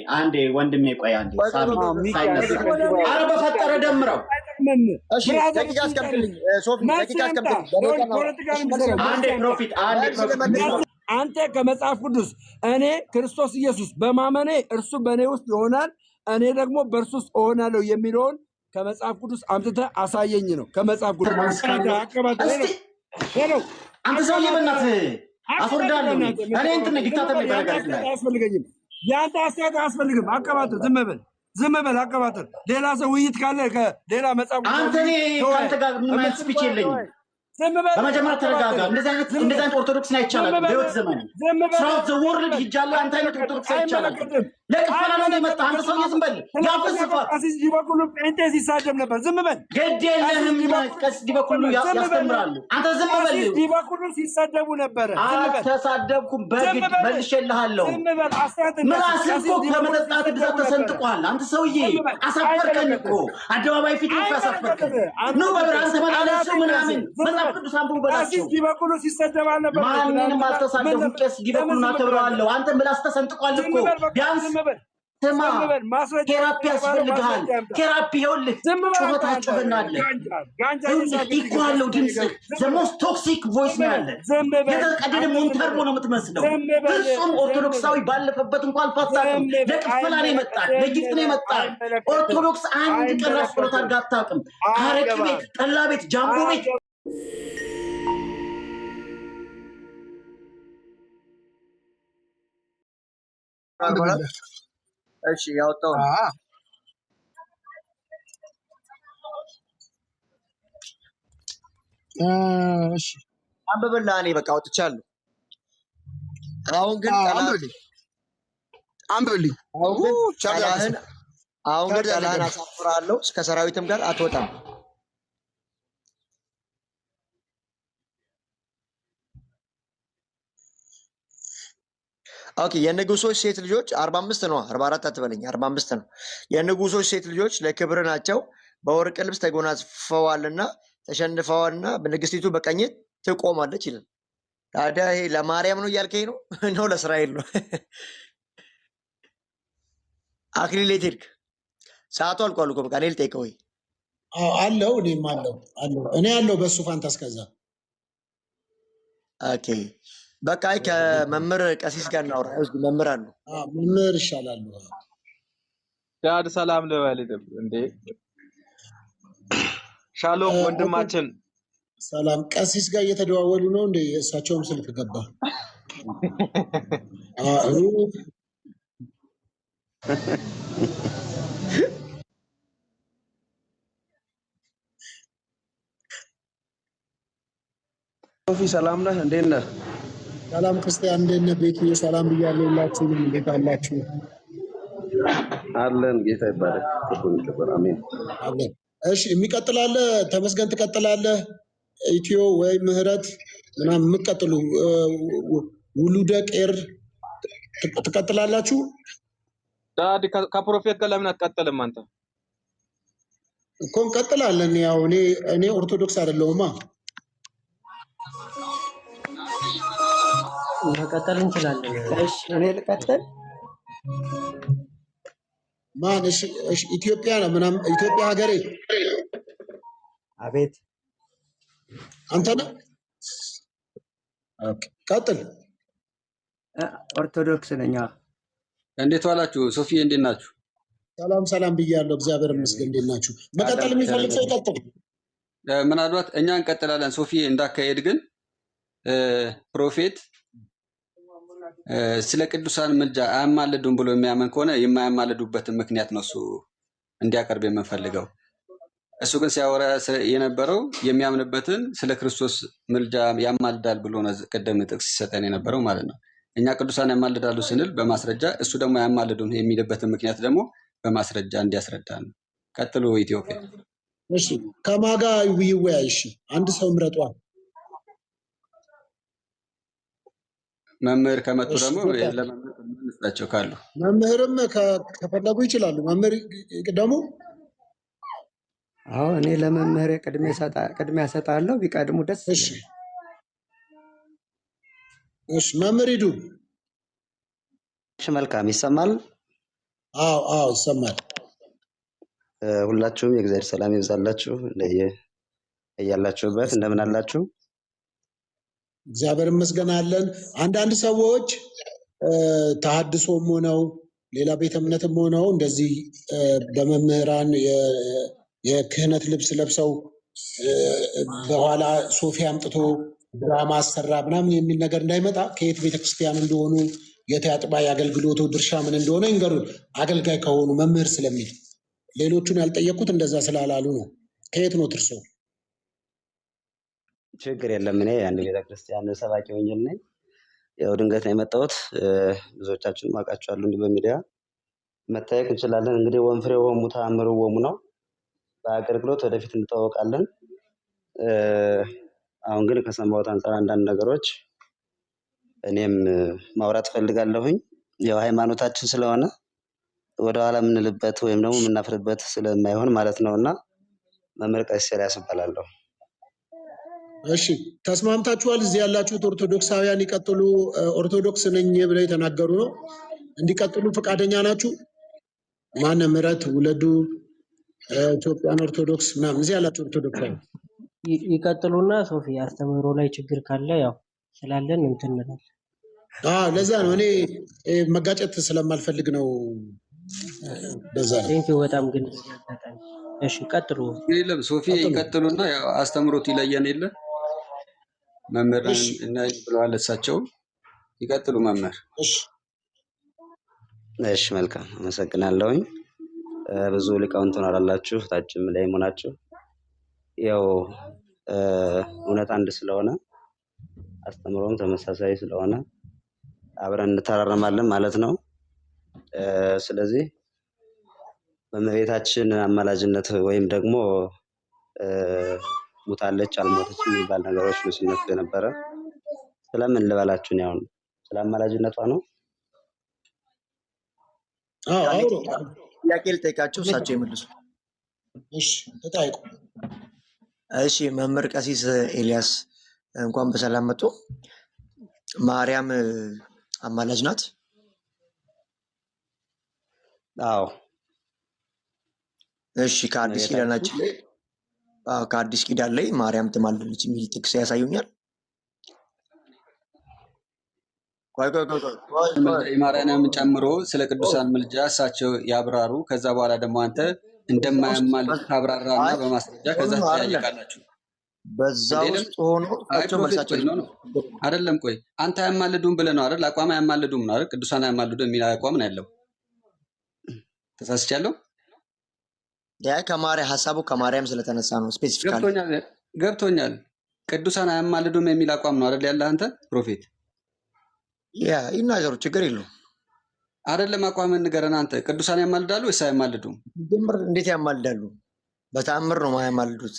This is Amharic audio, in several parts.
አንዴ ወንድሜ ቆይ አንዴ ሳሚ ሳይነሳ አረ በፈጠረ ደምረው እሺ ደቂቃ አስቀምጥልኝ ሶፊ ደቂቃ አስቀምጥልኝ አንዴ ፕሮፊት አንተ ከመጽሐፍ ቅዱስ እኔ ክርስቶስ ኢየሱስ በማመኔ እርሱ በእኔ ውስጥ ይሆናል እኔ ደግሞ በእርሱ ውስጥ እሆናለሁ የሚለውን ከመጽሐፍ ቅዱስ አምጥተህ አሳየኝ ነው ከመጽሐፍ ቅዱስ አንተ ሰው የበእናትህ አስወርዳለሁ እኔ እንትን ዲክታተር ነኝ በነገራችን ላይ አያስፈልገኝም ያንተ አስተያየት አያስፈልግም አቀባጥር ዝም በል አቀባጥር ሌላ ሰው ውይይት ካለ ከሌላ መጽሐፍ አንተ እኔ ካንተ ጋር ምንም አይነት ስፒች የለኝም በመጀመሪያ ተረጋጋ እንደዚህ አይነት ኦርቶዶክስ ላይ ይቻላል በህይወት ዘመን ስራውት ዘ ወርልድ ይጃለ አንተ አይነት ኦርቶዶክስ ላይ ይቻላል ለቅፈና ነው የመጣ አንተ ሰው ዝም በል ያፈስፋት አሲስ ዲበኩሉ ጴንጤ ሲሳደብ ነበር ዝም በል ግድ የለህም ቀስ ዲበኩሉ ያስተምራሉ አንተ ዝም በል አሲስ ዲበኩሉ ሲሳደቡ ነበር አልተሳደብኩም በግድ መልሼልሃለሁ ምላስ እኮ ከመጠጣት ብዛት ተሰንጥቋል አንተ ሰውዬ አሳፈርከን እኮ አደባባይ ፊት ያሳፈርከን ነው በብርሃን ተመላለሱ ምናምን መጽሐፍ ቅዱስ አንብቡ በላቸው አሲስ ዲበኩሉ ሲሳደብ ነበር ማንንም አልተሳደብኩም ቀስ ዲበኩሉን አከብረዋለሁ አንተ ምላስ ተሰንጥቋል እኮ ቢያንስ ስማ ቴራፒ ያስፈልግሃል ቴራፒ ይኸውልህ ጩኸታችሁ በእናትህ ኢኳለው ድምፅ ዘሞስት ቶክሲክ ቮይስ ነው ያለ የተቀደደ ሞንተርቦ ነው የምትመስለው ፍጹም ኦርቶዶክሳዊ ባለፈበት እንኳን አልፋታቅም ለቅፈላ ነው ይመጣል ለጊፍት ነው ይመጣል ኦርቶዶክስ አንድ ቀን ራስ ጸሎት አድርጋ አታውቅም አረቂ ቤት ጠላ ቤት ጃምቦ ቤት እሺ ያወጣው እሺ አንበበላ እኔ በቃ አውጥቻለሁ አሁን ግን አንብብልኝ አሁን ግን ጠላህን አሳፍራለሁ ከሰራዊትም ጋር አትወጣም ኦኬ የንጉሶች ሴት ልጆች 45 ነው 44 አትበለኝ 45 ነው የንጉሶች ሴት ልጆች ለክብር ናቸው በወርቅ ልብስ ተጎናጽፈዋልና ተሸንፈዋልና በንግስቲቱ በቀኝ ትቆማለች ይላል ታዲያ ይሄ ለማርያም ነው እያልከኝ ነው ነው ለእስራኤል ነው አክሊል ሄድክ ሰዓቱ አልቋል እኮ በቃ እኔ ልጠይቀው ወይ አለው እኔም አለው እኔ ያለው በሱ ፋንታ እስከዛ ኦኬ በቃ ከመምህር ቀሲስ ጋር እናውራ መምህር አሉ መምህር ይሻላሉ ዳድ ሰላም ልበል እንዴ ሻሎም ወንድማችን ሰላም ቀሲስ ጋር እየተደዋወሉ ነው እንዴ እሳቸውም ስልክ ገባ ሶፊ ሰላም ነህ እንዴት ነህ ሰላም ክርስቲያን እንዴት ነህ ቤትዬ ሰላም ብያለሁላችሁ እንዴት አላችሁ አለን ጌታ ይባረክ ተቆንቀበል አሜን አሜን እሺ የሚቀጥላለ ተመስገን ትቀጥላለህ ኢትዮ ወይ ምህረት ምናምን የምትቀጥሉ ውሉደ ቄር ትቀጥላላችሁ ዳድ ከፕሮፌት ጋር ለምን አትቀጥልም አንተ እኮ እንቀጥላለን ያው እኔ ኦርቶዶክስ አይደለሁማ መቀጠል እንችላለን እሺ እኔ ልቀጥል ማን እሺ ኢትዮጵያ ነው ምናምን ኢትዮጵያ ሀገሬ አቤት አንተ ነህ ኦኬ ቀጥል ኦርቶዶክስ ነኝ እንዴት ዋላችሁ ሶፊ እንዴት ናችሁ ሰላም ብያለሁ እግዚአብሔር ይመስገን እንዴት ናችሁ መቀጠል የሚፈልግ ሰው ይቀጥል ምናልባት እኛ እንቀጥላለን ሶፊ እንዳካሄድ ግን ፕሮፌት ስለ ቅዱሳን ምልጃ አያማልዱም ብሎ የሚያመን ከሆነ የማያማልዱበትን ምክንያት ነው እሱ እንዲያቀርብ የምንፈልገው እሱ ግን ሲያወራ የነበረው የሚያምንበትን ስለ ክርስቶስ ምልጃ ያማልዳል ብሎ ነው ቀደም ጥቅስ ሲሰጠን የነበረው ማለት ነው እኛ ቅዱሳን ያማልዳሉ ስንል በማስረጃ እሱ ደግሞ ያማልዱም የሚልበትን ምክንያት ደግሞ በማስረጃ እንዲያስረዳ ነው ቀጥሎ ኢትዮጵያ እሺ ከማጋ ይወያይ እሺ አንድ ሰው ምረጧል መምህር ከመጡ ደግሞ ለመምህር ካሉ መምህርም ከፈለጉ ይችላሉ መምህር ደግሞ አዎ እኔ ለመምህር ቅድሚያ ሰጣለሁ ቢቀድሙ ደስ እሺ መምህር ሂዱ እሺ መልካም ይሰማል አዎ ይሰማል። ሁላችሁም የእግዚአብሔር ሰላም ይብዛላችሁ እያላችሁበት እንደምን አላችሁ? እግዚአብሔር ይመስገን አለን። አንዳንድ ሰዎች ተሐድሶም ሆነው ሌላ ቤተ እምነትም ሆነው እንደዚህ በመምህራን የክህነት ልብስ ለብሰው በኋላ ሶፊ አምጥቶ ድራማ አሰራ ምናምን የሚል ነገር እንዳይመጣ ከየት ቤተክርስቲያን እንደሆኑ የት አጥቢያ የአገልግሎቱ ድርሻ ምን እንደሆነ ይንገሩን። አገልጋይ ከሆኑ መምህር ስለሚል ሌሎቹን ያልጠየቁት እንደዛ ስላላሉ ነው። ከየት ነው እርሶ? ችግር የለም። እኔ አንድ ቤተክርስቲያን ሰባኪ ወንጌል ነኝ። ያው ድንገት ነው የመጣሁት። ብዙዎቻችሁን አውቃችኋለሁ። እንዲህ በሚዲያ መታየቅ እንችላለን። እንግዲህ ወንፍሬው ወሙ ተአምሩ ወሙ ነው። በአገልግሎት ወደፊት እንተዋወቃለን። አሁን ግን ከሰማሁት አንጻር አንዳንድ ነገሮች እኔም ማውራት ፈልጋለሁኝ። ያው ሃይማኖታችን ስለሆነ ወደኋላ የምንልበት ወይም ደግሞ የምናፍርበት ስለማይሆን ማለት ነውና መምህር ቀሲስ ኤልያስ እባላለሁ። እሺ ተስማምታችኋል? እዚህ ያላችሁት ኦርቶዶክሳውያን ይቀጥሉ፣ ኦርቶዶክስ ነኝ ብለው የተናገሩ ነው እንዲቀጥሉ ፈቃደኛ ናችሁ? ማነ ምሕረት ውለዱ ኢትዮጵያን ኦርቶዶክስ ምናምን እዚህ ያላችሁ ኦርቶዶክሳውያን ይቀጥሉና ሶፊ አስተምህሮ ላይ ችግር ካለ ያው ስላለን እንትን እንላለን። ለዛ ነው እኔ መጋጨት ስለማልፈልግ ነው። በዛ ነው። ቴንኪው በጣም ግን እሺ ቀጥሉ። የለም ሶፊ ይቀጥሉና ያው አስተምሮት ይለየን የለ መምህር እና ብለዋል እሳቸው። ይቀጥሉ መምህር። እሺ መልካም አመሰግናለሁኝ። ብዙ ሊቃውንት ትኖራላችሁ፣ ታችም ላይ ሆናችሁ ያው እውነት አንድ ስለሆነ አስተምሮም ተመሳሳይ ስለሆነ አብረን እንተራረማለን ማለት ነው። ስለዚህ በእመቤታችን አማላጅነት ወይም ደግሞ ሙታለች አልሞተች የሚባል ነገሮች ነው ሲነሱ የነበረ። ስለምን ልበላችሁ ነው? አሁን ስለ አማላጅነቷ ነው። ጥያቄ ልጠይቃችሁ፣ እሳቸው ይመልሱ። እሺ ተጠይቁ። እሺ መምህር ቀሲስ ኤልያስ እንኳን በሰላም መጡ። ማርያም አማላጅ ናት? አዎ። እሺ ከአዲስ ኪዳናችን ላይ ከአዲስ ኪዳን ላይ ማርያም ትማልደች የሚል ጥቅስ ያሳዩኛል? ማርያምን ጨምሮ ስለ ቅዱሳን ምልጃ እሳቸው ያብራሩ። ከዛ በኋላ ደግሞ አንተ እንደማያማልድ ታብራራና በማስረጃ ከዛ ትጠያየቃላችሁ። በዛ ውስጥ ሆኖ አይደለም። ቆይ አንተ አያማልዱም ብለህ ነው አይደል? አቋም አያማልዱም ነው አይደል? ቅዱሳን አያማልዱም የሚል አቋም ነው ያለው። ተሳስቻለሁ? ያ ሀሳቡ ከማርያም ስለተነሳ ነው። ስፔሲፊካሊ ገብቶኛል። ቅዱሳን አያማልዱም የሚል አቋም ነው አይደል ያለ አንተ ፕሮፌት? ያ ይናገሩ፣ ችግር የለውም። አይደለም አቋም ንገረን አንተ። ቅዱሳን ያማልዳሉ ወይስ አያማልዱም? እንዴት ያማልዳሉ? በተአምር ነው የማያማልዱት።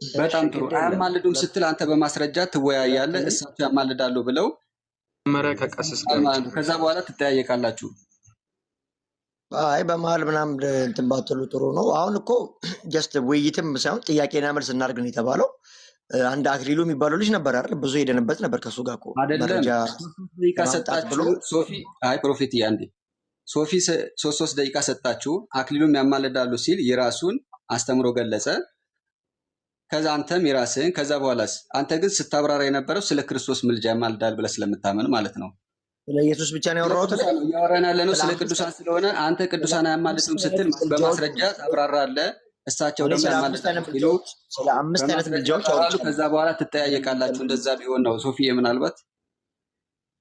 በጣም ጥሩ። አያማልዱም ስትል አንተ በማስረጃ ትወያያለህ። እሳቸው ያማልዳሉ ብለው ከዛ በኋላ ትጠያየቃላችሁ። አይ በመሀል ምናምን እንትን ባትሉ ጥሩ ነው። አሁን እኮ ጀስት ውይይትም ሳይሆን ጥያቄና መልስ እናድርግ ነው የተባለው። አንድ አክሊሉ የሚባለው ልጅ ነበር አይደል? ብዙ ሄደንበት ነበር ከሱ ጋር እኮ መረጃ ሰጣችሁ። ሶፊ አይ ፕሮፌት አንዴ ሶፊ 3 ደቂቃ ሰጣችሁ። አክሊሉም ያማልዳሉ ሲል የራሱን አስተምሮ ገለጸ። ከዛ አንተም የራስህን። ከዛ በኋላስ አንተ ግን ስታብራራ የነበረው ስለ ክርስቶስ ምልጃ ያማልዳል ብለህ ስለምታመን ማለት ነው። ስለ ኢየሱስ ብቻ ነው ያወራሁት። እያወራን ያለ ነው ስለ ቅዱሳን ስለሆነ አንተ ቅዱሳን አያማልዱም ስትል በማስረጃ ታብራራለህ። እሳቸው ደግሞ ያማልዳሉ ስለ 5 አይነት ምልጃዎች አውርቼ ከዛ በኋላ ትጠያየቃላችሁ። እንደዛ ቢሆን ነው ሶፊ ምናልባት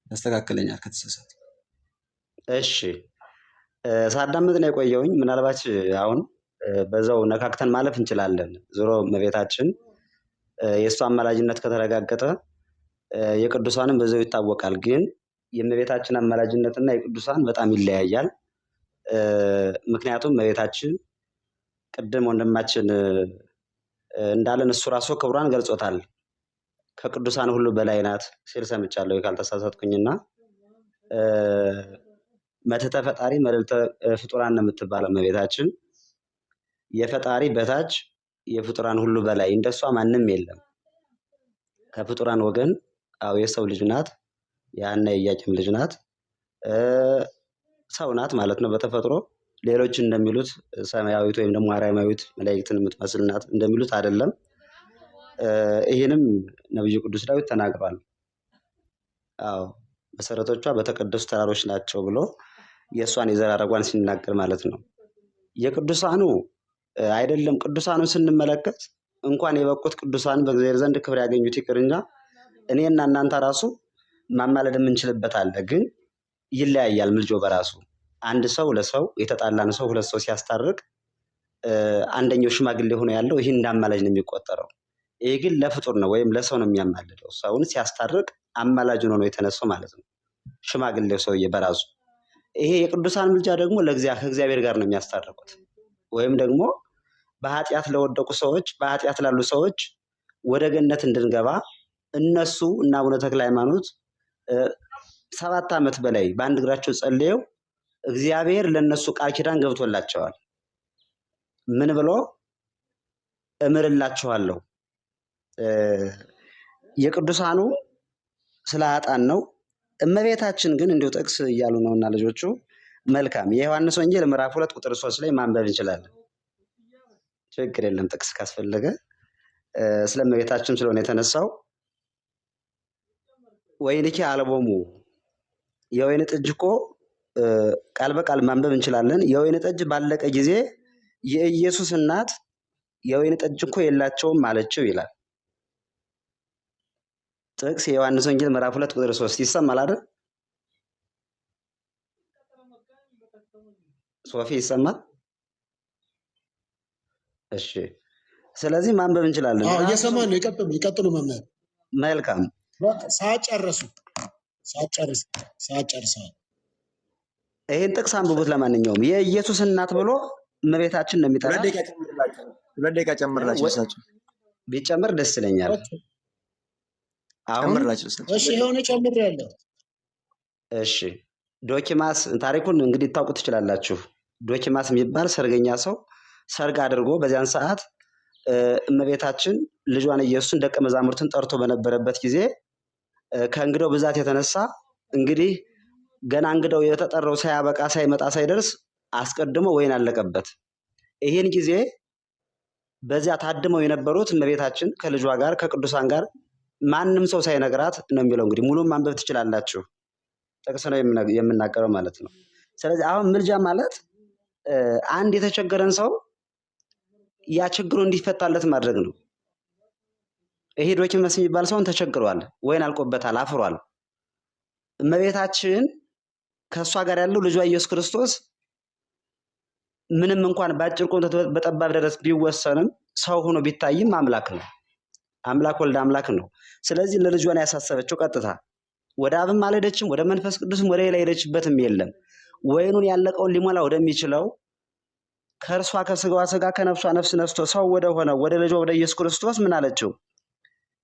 ያስተካክለኛል ከተሳሳተ። እሺ ሳዳምጥ ነው የቆየውኝ። ምናልባት አሁን በዛው ነካክተን ማለፍ እንችላለን። ዞሮ እመቤታችን የእሷ አማላጅነት ከተረጋገጠ የቅዱሳንም በዛው ይታወቃል። ግን የእመቤታችን አማላጅነትና የቅዱሳን በጣም ይለያያል። ምክንያቱም እመቤታችን ቅድም ወንድማችን እንዳለን እሱ ራሱ ክብሯን ገልጾታል። ከቅዱሳን ሁሉ በላይ ናት ሲል ሰምቻለሁ ካልተሳሳትኩኝና መትሕተ ፈጣሪ መልዕልተ ፍጡራን ነው የምትባለው እመቤታችን። የፈጣሪ በታች የፍጡራን ሁሉ በላይ እንደሷ ማንም የለም። ከፍጡራን ወገን የሰው ልጅ ናት። የሐና የኢያቄም ልጅ ናት። ሰው ናት ማለት ነው በተፈጥሮ ሌሎች እንደሚሉት ሰማያዊት ወይም ደግሞ አርያማዊት መላእክትን የምትመስል ናት እንደሚሉት አይደለም። ይህንም ነብዩ ቅዱስ ዳዊት ተናግሯል። አዎ መሰረቶቿ በተቀደሱ ተራሮች ናቸው ብሎ የእሷን የዘር ሐረጓን ሲናገር ማለት ነው። የቅዱሳኑ አይደለም ቅዱሳኑን ስንመለከት እንኳን የበቁት ቅዱሳን በእግዚአብሔር ዘንድ ክብር ያገኙት ይቅርና እኔና እናንተ ራሱ ማማለድ የምንችልበት አለ። ግን ይለያያል ምልጆ በራሱ አንድ ሰው ለሰው የተጣላን ሰው ሁለት ሰው ሲያስታርቅ አንደኛው ሽማግሌ ሆኖ ያለው ይህን እንዳማላጅ ነው የሚቆጠረው። ይሄ ግን ለፍጡር ነው ወይም ለሰው ነው የሚያማልደው። ሰውን ሲያስታርቅ አማላጅ ሆኖ ነው የተነሳው ማለት ነው ሽማግሌው ሰውዬ በራሱ። ይሄ የቅዱሳን ምልጃ ደግሞ ከእግዚአብሔር ጋር ነው የሚያስታርቁት። ወይም ደግሞ በኃጢአት ለወደቁ ሰዎች በኃጢአት ላሉ ሰዎች ወደ ገነት እንድንገባ እነሱ እና አቡነ ተክለ ሃይማኖት 7 ዓመት በላይ በአንድ እግራቸው ጸልየው እግዚአብሔር ለነሱ ቃል ኪዳን ገብቶላቸዋል። ምን ብሎ እምርላችኋለሁ። የቅዱሳኑ ስለ ኃጥአን ነው። እመቤታችን ግን እንዲሁ ጥቅስ እያሉ ነውና ልጆቹ መልካም የዮሐንስ ወንጌል ምዕራፍ 2 ቁጥር 3 ላይ ማንበብ እንችላለን። ችግር የለም ጥቅስ ካስፈለገ ስለ እመቤታችን ስለሆነ የተነሳው። ወይንኪ አልቦሙ የወይን ጠጅ እኮ ቃል በቃል ማንበብ እንችላለን። የወይን ጠጅ ባለቀ ጊዜ የኢየሱስ እናት የወይን ጠጅ እኮ የላቸውም አለችው ይላል ጥቅስ የዮሐንስ ወንጌል ምዕራፍ 2 ቁጥር 3 ይሰማል አይደል? ሶፊ ይሰማል? እሺ ስለዚህ ማንበብ እንችላለን። እየሰማን ነው። ይቀጥሉ መምህር። መልካም ሳጨርሱ ይሄን ጥቅስ አንብቡት። ለማንኛውም የኢየሱስ እናት ብሎ እመቤታችን ነው የሚጠራ። 2 ደቂቃ ጨምርላችሁ እሳቸው ቢጨምር ደስ ይለኛል። እሺ የሆነ ጨምር ያለው እሺ ዶኪማስ ታሪኩን እንግዲህ ታውቁ ትችላላችሁ። ዶኪማስ የሚባል ሰርገኛ ሰው ሰርግ አድርጎ በዚያን ሰዓት እመቤታችን ልጇን ኢየሱስን ደቀ መዛሙርትን ጠርቶ በነበረበት ጊዜ ከእንግዳው ብዛት የተነሳ እንግዲህ ገና እንግዳው የተጠራው ሳያበቃ ሳይመጣ ሳይደርስ አስቀድሞ ወይን አለቀበት። ይህን ጊዜ በዚያ ታድመው የነበሩት እመቤታችን ከልጇ ጋር ከቅዱሳን ጋር ማንም ሰው ሳይነግራት ነው የሚለው። እንግዲህ ሙሉም ማንበብ ትችላላችሁ። ጥቅስ ነው የምናገረው ማለት ነው። ስለዚህ አሁን ምልጃ ማለት አንድ የተቸገረን ሰው ያ ችግሩ እንዲፈታለት ማድረግ ነው። ይሄ ዶኪመስ የሚባል ሰውን ተቸግሯል፣ ወይን አልቆበታል፣ አፍሯል። እመቤታችን ከእሷ ጋር ያለው ልጇ ኢየሱስ ክርስቶስ ምንም እንኳን በአጭር ቁመት በጠባብ ደረት ቢወሰንም ሰው ሆኖ ቢታይም አምላክ ነው። አምላክ ወልድ አምላክ ነው። ስለዚህ ለልጇን ያሳሰበችው ቀጥታ ወደ አብም አልሄደችም፣ ወደ መንፈስ ቅዱስም ወደ ሌላ ሄደችበትም የለም። ወይኑን ያለቀውን ሊሞላ ወደሚችለው ከእርሷ ከስጋዋ ስጋ ከነፍሷ ነፍስ ነስቶ ሰው ወደ ሆነ ወደ ልጇ ወደ ኢየሱስ ክርስቶስ ምን አለችው?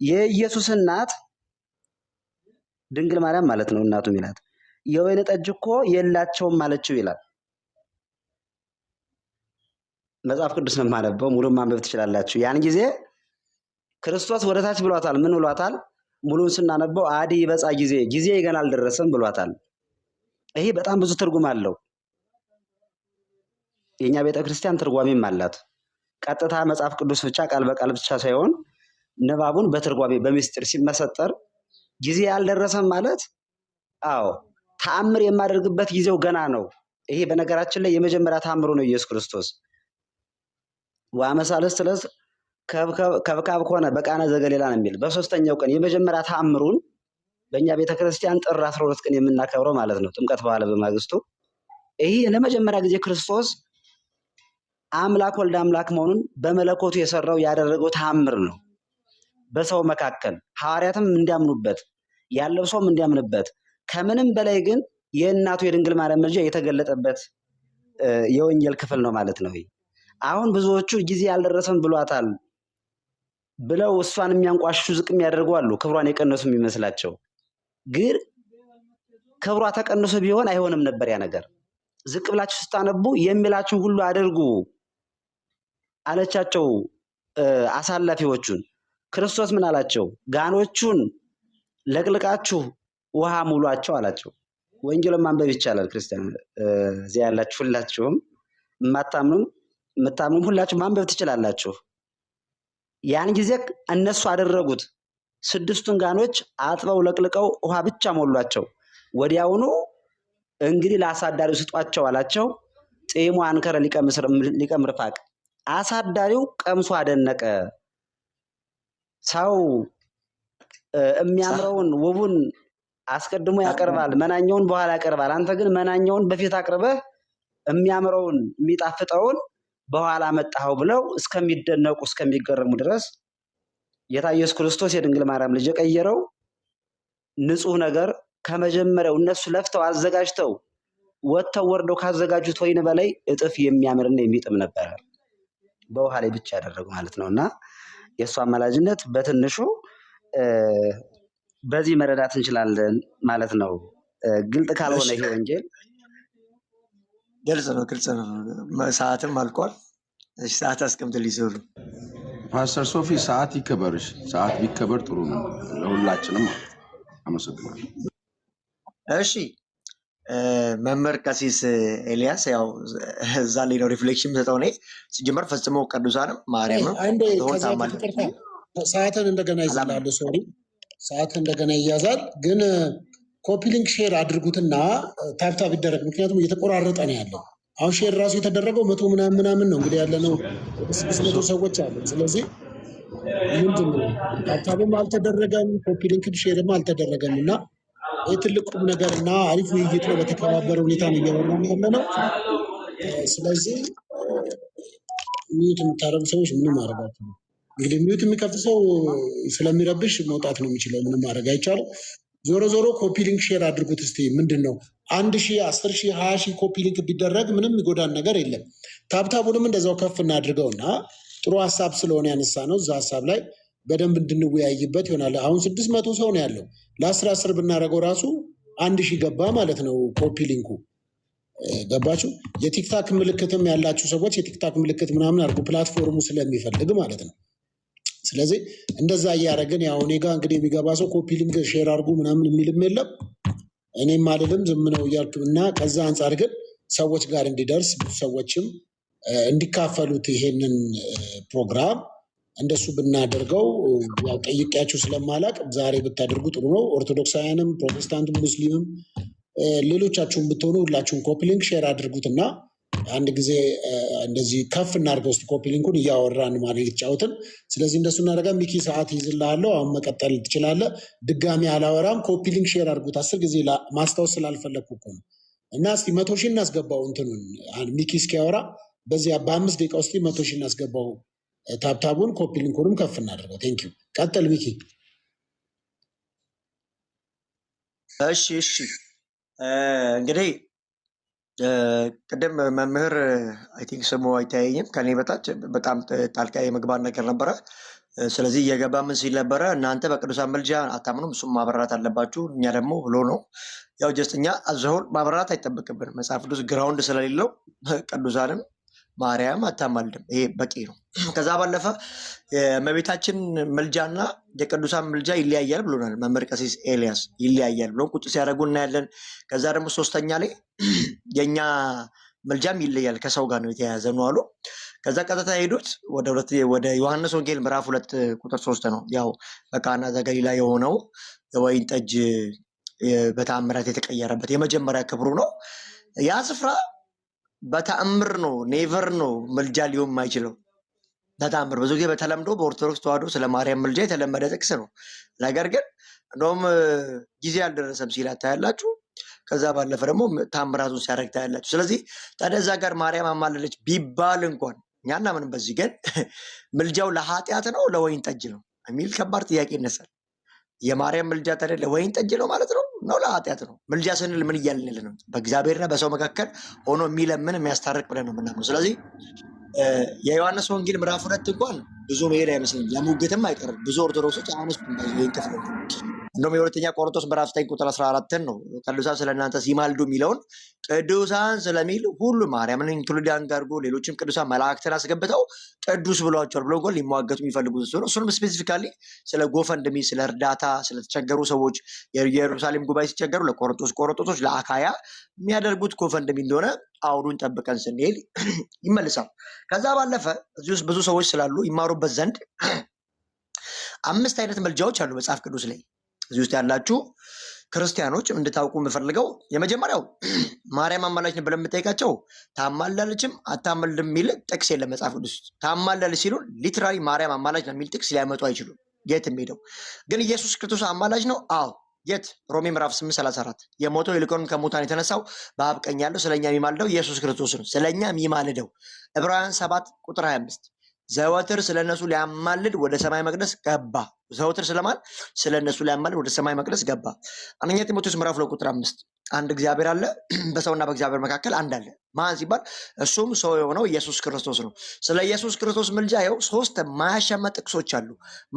የኢየሱስ እናት ድንግል ማርያም ማለት ነው እናቱ ሚላት የወይን ጠጅ እኮ የላቸውም አለችው ይላል መጽሐፍ ቅዱስ ነው የማነበው። ሙሉ ማንበብ ትችላላችሁ። ያን ጊዜ ክርስቶስ ወደ ታች ብሏታል። ምን ብሏታል? ሙሉን ስናነበው አዲ ይበጻ ጊዜ ገና አልደረሰም ብሏታል። ይሄ በጣም ብዙ ትርጉም አለው። የኛ ቤተክርስቲያን ትርጓሜም አላት። ቀጥታ መጽሐፍ ቅዱስ ብቻ ቃል በቃል ብቻ ሳይሆን ንባቡን በትርጓሜ በሚስጥር ሲመሰጠር ጊዜ ያልደረሰም ማለት አዎ ተአምር የማደርግበት ጊዜው ገና ነው። ይሄ በነገራችን ላይ የመጀመሪያ ተአምሩ ነው ኢየሱስ ክርስቶስ ወአመሳለስት ዕለት ከብካብ ከሆነ በቃና ዘገሊላ ነው የሚል በሶስተኛው ቀን የመጀመሪያ ተአምሩን በእኛ ቤተክርስቲያን ጥር 12 ቀን የምናከብረው ማለት ነው። ጥምቀት በኋላ በማግስቱ ይሄ ለመጀመሪያ ጊዜ ክርስቶስ አምላክ ወልድ አምላክ መሆኑን በመለኮቱ የሰራው ያደረገው ተአምር ነው። በሰው መካከል ሐዋርያትም እንዲያምኑበት ያለው ሰውም እንዲያምንበት ከምንም በላይ ግን የእናቱ የድንግል ማርያም ምልጃ የተገለጠበት የወንጌል ክፍል ነው ማለት ነው። አሁን ብዙዎቹ ጊዜ ያልደረሰም ብሏታል ብለው እሷን የሚያንቋሽሹ ዝቅ የሚያደርጉ አሉ። ክብሯን የቀነሱ የሚመስላቸው ግን ክብሯ ተቀንሶ ቢሆን አይሆንም ነበር ያ ነገር። ዝቅ ብላችሁ ስታነቡ የሚላችሁን ሁሉ አድርጉ አለቻቸው አሳላፊዎቹን። ክርስቶስ ምን አላቸው? ጋኖቹን ለቅልቃችሁ ውሃ ሙሏቸው አላቸው። ወንጌልን ማንበብ ይቻላል ክርስቲያን እዚያ ያላችሁ ሁላችሁም የምታምኑም ሁላችሁ ማንበብ ትችላላችሁ። ያን ጊዜ እነሱ አደረጉት። 6ቱን ጋኖች አጥበው ለቅልቀው ውሃ ብቻ ሞሏቸው። ወዲያውኑ እንግዲህ ለአሳዳሪው ስጧቸው አላቸው። ጢሙ አንከረ ሊቀ ምርፋቅ። አሳዳሪው ቀምሶ አደነቀ። ሰው የሚያምረውን ውቡን አስቀድሞ ያቀርባል፣ መናኛውን በኋላ ያቀርባል። አንተ ግን መናኛውን በፊት አቅርበህ የሚያምረውን የሚጣፍጠውን በኋላ መጣኸው ብለው እስከሚደነቁ እስከሚገረሙ ድረስ ጌታ ኢየሱስ ክርስቶስ የድንግል ማርያም ልጅ የቀየረው ንጹህ ነገር ከመጀመሪያው እነሱ ለፍተው አዘጋጅተው ወጥተው ወርደው ካዘጋጁት ወይን በላይ እጥፍ የሚያምርና የሚጥም ነበር። በውሃ ላይ ብቻ ያደረጉ ማለት ነውና የእሱ አማላጅነት በትንሹ በዚህ መረዳት እንችላለን ማለት ነው። ግልጥ ካልሆነ ይሄ ወንጌል ግልጽ ነው። ሰዓትም አልቋል። ሰዓት አስቀምጥልኝ ሲሉ ፓስተር ሶፊ ሰዓት ይከበርሽ። ሰዓት ቢከበር ጥሩ ነው ለሁላችንም። አመሰግናለሁ። እሺ መምህር ቀሲስ ኤልያስ ያው እዛ ላይ ነው ሪፍሌክሽን የምሰጠው። እኔ ሲጀመር ፈጽሞ ቅዱሳንም ማርያምም ሰዓትን እንደገና ይዛላሉ። ሶሪ ሰዓት እንደገና ይያዛል። ግን ኮፒ ሊንክ ሼር አድርጉትና ታብታብ ይደረግ። ምክንያቱም እየተቆራረጠ ነው ያለው። አሁን ሼር ራሱ የተደረገው 100 ምናምን ነው። እንግዲህ ያለነው 600 ሰዎች አሉ። ስለዚህ ምንድን ነው ታብታብም አልተደረገም፣ ኮፒ ሊንክ ሼርም አልተደረገም እና ይህ ትልቅ ቁም ነገር እና አሪፍ ውይይት ነው። በተከባበረ ሁኔታ ነው እያወራን ያለነው። ስለዚህ ሚዩት የምታደርጉ ሰዎች ምንም ማድረጋችሁ ነው። እንግዲህ ሚዩት የሚከፍት ሰው ስለሚረብሽ መውጣት ነው የሚችለው። ምንም ማድረግ አይቻልም። ዞሮ ዞሮ ኮፒ ሊንክ ሼር አድርጉት። እስቲ ምንድን ነው 1000፣ 10,000፣ 20,000 ኮፒ ሊንክ ቢደረግ ምንም የሚጎዳን ነገር የለም። ታብታቡንም እንደዛው ከፍ እናድርገውና ጥሩ ሀሳብ ስለሆነ ያነሳ ነው እዛ ሀሳብ ላይ በደንብ እንድንወያይበት ይሆናል። አሁን 600 ሰው ነው ያለው። ለ10 ብናደርገው ራሱ 1000 ገባ ማለት ነው ኮፒ ሊንኩ። ገባችሁ? የቲክታክ ምልክትም ያላችሁ ሰዎች የቲክታክ ምልክት ምናምን አድርጉ፣ ፕላትፎርሙ ስለሚፈልግ ማለት ነው። ስለዚህ እንደዛ እያደረግን ያው እኔ ጋር እንግዲህ የሚገባ ሰው ኮፒ ሊንክ ሼር አድርጉ ምናምን የሚልም የለም፣ እኔም አልልም፣ ዝም ነው እያልኩ እና ከዛ አንጻር ግን ሰዎች ጋር እንዲደርስ ብዙ ሰዎችም እንዲካፈሉት ይሄንን ፕሮግራም እንደሱ ብናደርገው ያው ጠይቄያችሁ ስለማላቅ ዛሬ ብታደርጉ ጥሩ ነው። ኦርቶዶክሳውያንም፣ ፕሮቴስታንትም፣ ሙስሊምም ሌሎቻችሁም ብትሆኑ ሁላችሁም ኮፒ ሊንክ ሼር አድርጉትና አንድ ጊዜ እንደዚህ ከፍ እናድርገው እስኪ ኮፒ ሊንኩን እያወራን ማለት የተጫወትን። ስለዚህ እንደሱ እናደርጋ። ሚኪ ሰዓት ይዝልሃለሁ፣ አሁን መቀጠል ትችላለህ። ድጋሚ አላወራም። ኮፒ ሊንክ ሼር አድርጉት። 10 ጊዜ ማስታወስ ስላልፈለግኩ እኮ ነው። እና እስኪ 100,000 እናስገባው እንትኑን ሚኪ እስኪያወራ በዚህ በ5 ደቂቃ ውስጥ 100,000 እናስገባው። ታብታቡን ኮፒ ሊንኩንም ከፍ እናደርገው። ቴንኪው። ቀጥል ሚኪ። እሺ እንግዲህ ቅድም መምህር አይ ቲንክ ስሙ አይታየኝም ከኔ በታች በጣም ጣልቃ የመግባት ነገር ነበረ። ስለዚህ እየገባ ምን ሲል ነበረ? እናንተ በቅዱሳን ምልጃ አታምኑም፣ እሱም ማብራራት አለባችሁ። እኛ ደግሞ ብሎ ነው ያው ጀስተኛ አዘሁን ማብራራት አይጠበቅብን። መጽሐፍ ቅዱስ ግራውንድ ስለሌለው ቅዱሳንም ማርያም አታማልድም፣ ይሄ በቂ ነው። ከዛ ባለፈ የእመቤታችን ምልጃና የቅዱሳን ምልጃ ይለያያል ብሎናል መምህር ቀሲስ ኤልያስ። ይለያያል ብሎ ቁጭ ሲያደርጉ እናያለን። ከዛ ደግሞ 3ኛ ላይ የኛ ምልጃም ይለያል ከሰው ጋር ነው የተያያዘ ነው አሉ። ከዛ ቀጥታ ሄዱት ወደ ዮሐንስ ወንጌል ምዕራፍ 2 ቁጥር 3 ነው። ያው በቃና ዘገሊላ የሆነው የወይን ጠጅ በተአምራት የተቀየረበት የመጀመሪያ ክብሩ ነው። ያ ስፍራ በተአምር ነው፣ ኔቨር ነው ምልጃ ሊሆን የማይችለው በተአምር። ብዙ ጊዜ በተለምዶ በኦርቶዶክስ ተዋሕዶ ስለ ማርያም ምልጃ የተለመደ ጥቅስ ነው። ነገር ግን እንደውም ጊዜ አልደረሰም ሲል ታያላችሁ። ከዛ ባለፈ ደግሞ ታምራቱን ሲያደርግ ታያላችሁ። ስለዚህ ታዲያ እዛ ጋር ማርያም አማለለች ቢባል እንኳን እኛና ምንም በዚህ ግን ምልጃው ለኃጢአት ነው ለወይን ጠጅ ነው የሚል ከባድ ጥያቄ ይነሳል። የማርያም ምልጃ ታዲያ ለወይን ጠጅ ነው ማለት ነው ለኃጢአት ነው? ምልጃ ስንል ምን እያልን ነው? በእግዚአብሔርና በሰው መካከል ሆኖ የሚለምን የሚያስታርቅ ብለን ነው የምናምነው። ስለዚህ የዮሐንስ ወንጌል ምዕራፍ 2 እንኳን ብዙ መሄድ አይመስለኝም፣ ለሙግትም አይቀርም። ብዙ ኦርቶዶክሶች አሁንስ ይህን ክፍል እንደውም የሁለተኛ ቆሮንቶስ ምዕራፍ 9 ቁጥር 14 ነው ቅዱሳን ስለ እናንተ ሲማልዱ የሚለውን ቅዱሳን ስለሚል ሁሉ ማርያምን ኢንክሉድ አድርጎ ሌሎችም ቅዱሳን መላእክትን አስገብተው ቅዱስ ብሏቸዋል ብሎ እንኳን ሊሟገቱ የሚፈልጉት እሱ ነው። እሱንም ስፔሲፊካሊ ስለ ጎፈንድሚ፣ ስለ እርዳታ፣ ስለተቸገሩ ሰዎች የኢየሩሳሌም ጉባኤ ሲቸገሩ ለቆሮንቶሶች ለአካያ የሚያደርጉት ጎፈንድሚ እንደሆነ አውዱን ጠብቀን ስንሄድ ይመልሳል። ከዛ ባለፈ እዚህ ውስጥ ብዙ ሰዎች ስላሉ ይማሩበት ዘንድ 5 አይነት መልጃዎች አሉ መጽሐፍ ቅዱስ ላይ። እዚህ ውስጥ ያላችሁ ክርስቲያኖች እንድታውቁ የምፈልገው የመጀመሪያው ማርያም አማላጅ ነው ብለን የምጠይቃቸው ታማልዳለችም አታማልድም የሚል ጥቅስ የለም መጽሐፍ ቅዱስ ውስጥ። ታማልዳለች ሲሉን ሊትራሊ ማርያም አማላጅ ነው የሚል ጥቅስ ሊያመጡ አይችሉም። የት ሄደው ግን ኢየሱስ ክርስቶስ አማላጅ ነው? አዎ። የት? ሮሜ ምዕራፍ 8:34 የሞተው ይልቁንም ከሙታን የተነሳው በአብ ቀኝ ያለው ስለኛ የሚማልደው ኢየሱስ ክርስቶስ ነው። ስለኛ የሚማልደው ዕብራውያን 7 ቁጥር 25 ዘወትር ስለነሱ ሊያማልድ ወደ ሰማይ መቅደስ ገባ። ዘወትር ስለማን? ስለነሱ ሊያማልድ ወደ ሰማይ መቅደስ ገባ። አንደኛ ጢሞቴዎስ ምዕራፍ 2 ቁጥር 5 አንድ እግዚአብሔር አለ፣ በሰውና በእግዚአብሔር መካከል አንድ አለ። ማን ሲባል እሱም ሰው የሆነው ኢየሱስ ክርስቶስ ነው። ስለ ኢየሱስ ክርስቶስ ምልጃ ይኸው 3 ማያሻማ ጥቅሶች አሉ።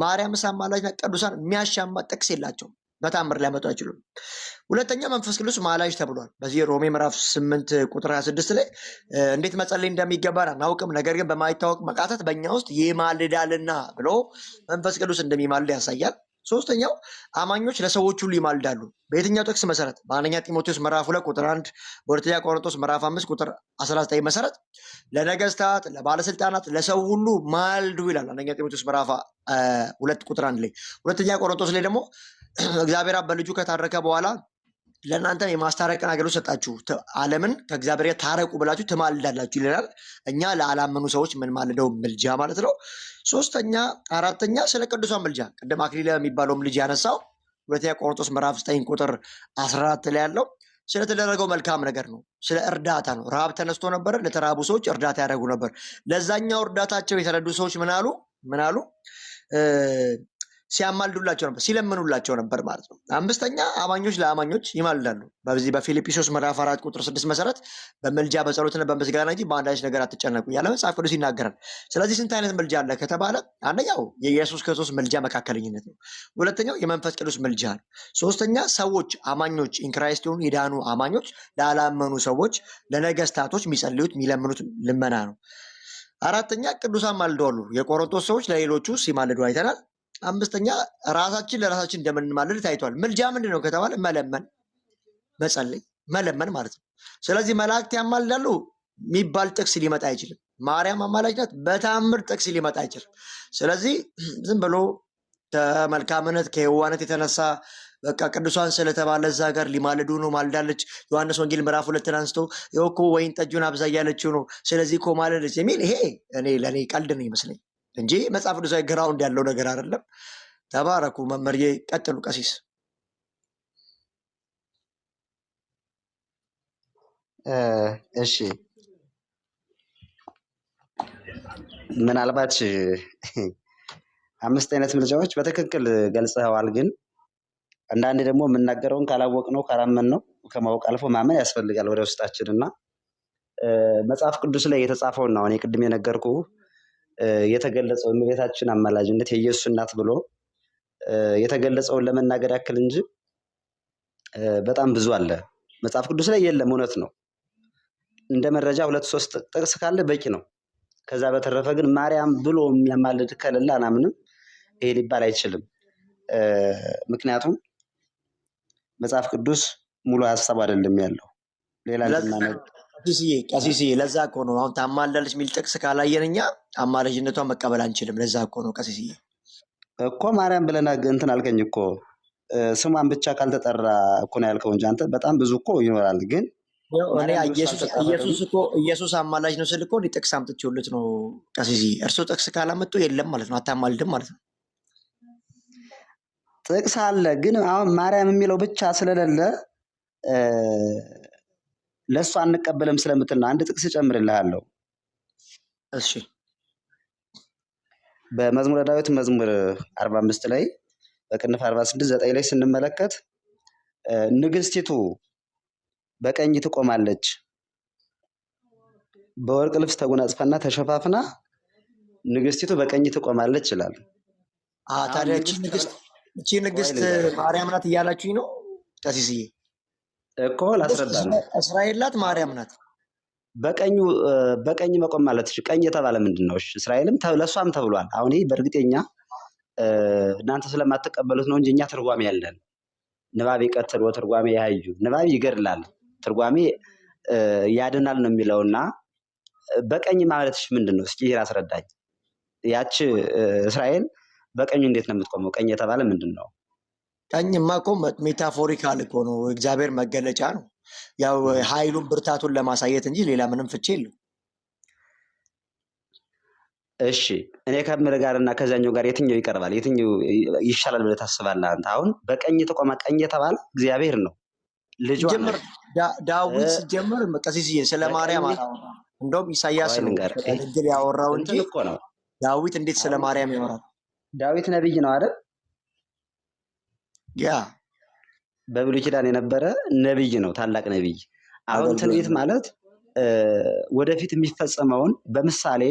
ማርያም አማላጅ ናት። ቅዱሳን የሚያሻማ ጥቅስ የላቸውም። በታምር ሊያመጡ አይችሉም። ሁለተኛ መንፈስ ቅዱስ ማላጅ ተብሏል። በዚህ ሮሜ ምዕራፍ 8 ቁጥር 26 ላይ እንዴት መጸለይ እንደሚገባን አናውቅም፣ ነገር ግን በማይታወቅ መቃተት በእኛ ውስጥ ይማልዳልና ብሎ መንፈስ ቅዱስ እንደሚማልድ ያሳያል። ሶስተኛው አማኞች ለሰዎች ሁሉ ይማልዳሉ። በየትኛው ጥቅስ መሰረት? በአንደኛ ጢሞቴዎስ ምዕራፍ 2 ቁጥር 1፣ በሁለተኛ ቆሮንቶስ ምዕራፍ 5 ቁጥር 19 መሰረት ለነገስታት፣ ለባለስልጣናት፣ ለሰው ሁሉ ማልዱ ይላል። አንደኛ ጢሞቴዎስ ምዕራፍ 2 ቁጥር 1 ላይ። ሁለተኛ ቆሮንቶስ ላይ ደግሞ እግዚአብሔር አብ በልጁ ከታረቀ በኋላ ለእናንተ የማስታረቅን አገልግሎት ሰጣችሁ፣ ዓለምን ከእግዚአብሔር ጋር ታረቁ ብላችሁ ትማልዳላችሁ ይለናል። እኛ ለአላመኑ ሰዎች የምንማልደው ምልጃ ማለት ነው። አራተኛ ስለ ቅዱሳን ምልጃ ቅድም አክሊለ የሚባለውም ልጅ ያነሳው ሁለተኛ ቆሮንቶስ ምዕራፍ 9 ቁጥር 14 ላይ ያለው ስለተደረገው መልካም ነገር ነው። ስለ እርዳታ ነው። ረሃብ ተነስቶ ነበር፣ ለተራቡ ሰዎች እርዳታ ያደርጉ ነበር። ለዛኛው እርዳታቸው የተረዱ ሰዎች ምን አሉ? ሲያማልዱላቸው ነበር፣ ሲለምኑላቸው ነበር ማለት ነው። አምስተኛ አማኞች ለአማኞች ይማልዳሉ። በዚህ በፊልጵስዩስ ምዕራፍ 4 ቁጥር 6 መሰረት በምልጃ በጸሎትና በምስጋና እንጂ በአንዳች ነገር አትጨነቁ ያለ መጽሐፍ ቅዱስ ይናገራል። ስለዚህ ስንት አይነት ምልጃ አለ ከተባለ አንደኛው የኢየሱስ ክርስቶስ ምልጃ መካከለኝነት ነው። ሁለተኛው የመንፈስ ቅዱስ ምልጃ ነው። ሶስተኛ ሰዎች አማኞች ኢንክራይስት የሆኑ የዳኑ አማኞች ላላመኑ ሰዎች ለነገስታቶች የሚጸልዩት የሚለምኑት ልመና ነው። አራተኛ ቅዱሳን ማልደዋሉ። የቆሮንቶስ ሰዎች ለሌሎቹ ሲማልዱ አይተናል። አምስተኛ ራሳችን ለራሳችን እንደምንማልድ ታይቷል። ምልጃ ምንድን ነው ከተባለ መለመን፣ መጸለይ፣ መለመን ማለት ነው። ስለዚህ መላእክት ያማልዳሉ የሚባል ጥቅስ ሊመጣ አይችልም። ማርያም አማላጅ ናት በታምር ጥቅስ ሊመጣ አይችልም። ስለዚህ ዝም ብሎ ከመልካምነት ከየዋነት የተነሳ በቃ ቅዱሳን ስለተባለ እዛ ጋር ሊማልዱ ነው ማልዳለች። ዮሐንስ ወንጌል ምዕራፍ 2 አንስቶ ይኸው እኮ ወይን ጠጁን አብዛ እያለችው ነው ስለዚህ እኮ ማለደች የሚል ይሄ ለእኔ ቀልድ ነው ይመስለኝ እንጂ መጽሐፍ ቅዱሳዊ ግራውንድ ያለው ነገር አይደለም። ተባረኩ መመርዬ። ቀጥሉ ቀሲስ። እሺ ምናልባት 5 አይነት ምልጃዎች በትክክል ገልጸዋል። ግን አንዳንዴ ደግሞ የምናገረውን ካላወቅ ነው ካላመን ነው ከማወቅ አልፎ ማመን ያስፈልጋል ወደ ውስጣችን እና መጽሐፍ ቅዱስ ላይ የተጻፈውን ነው እኔ ቅድም የነገርኩ የተገለጸው የእመቤታችን አማላጅነት የኢየሱስ እናት ብሎ የተገለጸውን ለመናገር ያክል እንጂ በጣም ብዙ አለ መጽሐፍ ቅዱስ ላይ የለም። እውነት ነው። እንደ መረጃ 2-3 ጥቅስ ካለ በቂ ነው። ከዛ በተረፈ ግን ማርያም ብሎ የሚያማልድ ከሌለ አናምንም። ይሄ ሊባል አይችልም። ምክንያቱም መጽሐፍ ቅዱስ ሙሉ ሀሳብ አይደለም ያለው ሌላ ቀሲስዬ ለዛ እኮ ነው አሁን ታማልዳለች የሚል ጥቅስ ካላየን እኛ አማላጅነቷን መቀበል አንችልም። ለዛ እኮ ነው ቀሲስዬ እኮ ማርያም ብለና እንትን አልከኝ እኮ ስሟን ብቻ ካልተጠራ እኮ ነው ያልከው እንጂ አንተ በጣም ብዙ እኮ ይኖራል። ግን ኢየሱስ አማላጅ ነው ስል እኮ ጥቅስ አምጥቼውለት ነው ቀሲስዬ። እርሱ ጥቅስ ካላመጡ የለም ማለት ነው፣ አታማልድም ማለት ነው። ጥቅስ አለ ግን አሁን ማርያም የሚለው ብቻ ስለሌለ ለእሱ አንቀበልም ስለምትል ነው። አንድ ጥቅስ ጨምርልሃለሁ። እሺ በመዝሙረ ዳዊት መዝሙር 45 ላይ በቅንፍ 46:9 ላይ ስንመለከት ንግስቲቱ በቀኝ ትቆማለች፣ በወርቅ ልብስ ተጎናጽፋና ተሸፋፍና ንግስቲቱ በቀኝ ትቆማለች ይላል። ታዲያ እቺ ንግስት ማርያም ናት እያላችሁኝ ነው ቀሲስዬ? እኮ ላስረዳ ነው። እስራኤል ናት ማርያም ናት። በቀኝ መቆም ማለት ቀኝ የተባለ ምንድን ነው? እስራኤልም ለእሷም ተብሏል። አሁን ይህ በእርግጠኛ እናንተ ስለማትቀበሉት ነው እንጂ እኛ ትርጓሜ ያለን ንባብ ይቀትል ወትርጓሜ ያዩ ንባብ ይገድላል ትርጓሜ ያድናል ነው የሚለውና በቀኝ ማለትሽ ምንድን ነው? እስኪ ይሄ አስረዳኝ። ያቺ እስራኤል በቀኙ እንዴት ነው የምትቆመው? ቀኝ የተባለ ምንድን ነው? ቀኝማ እኮ ሜታፎሪካል እኮ ነው፣ እግዚአብሔር መገለጫ ነው። ያው ኃይሉን ብርታቱን ለማሳየት እንጂ ሌላ ምንም ፍቺ የለው። እሺ እኔ ከምር ጋር እና ከዛኛው ጋር የትኛው ይቀርባል? የትኛው ይሻላል ብለህ ታስባለህ አንተ? አሁን በቀኝ ተቆማ ቀኝ የተባለ እግዚአብሔር ነው። ልጅ ጀምር ዳዊት ሲጀምር ቀሲስዬ ስለ ማርያም አላወራ። እንደውም ኢሳያስ ነው ድንግል ያወራው እንጂ እኮ ነው። ዳዊት እንዴት ስለ ማርያም ያወራል? ዳዊት ነብይ ነው አይደል? ያ በብሉይ ኪዳን የነበረ ነብይ ነው፣ ታላቅ ነብይ። አሁን ትንቢት ማለት ወደፊት የሚፈጸመውን በምሳሌ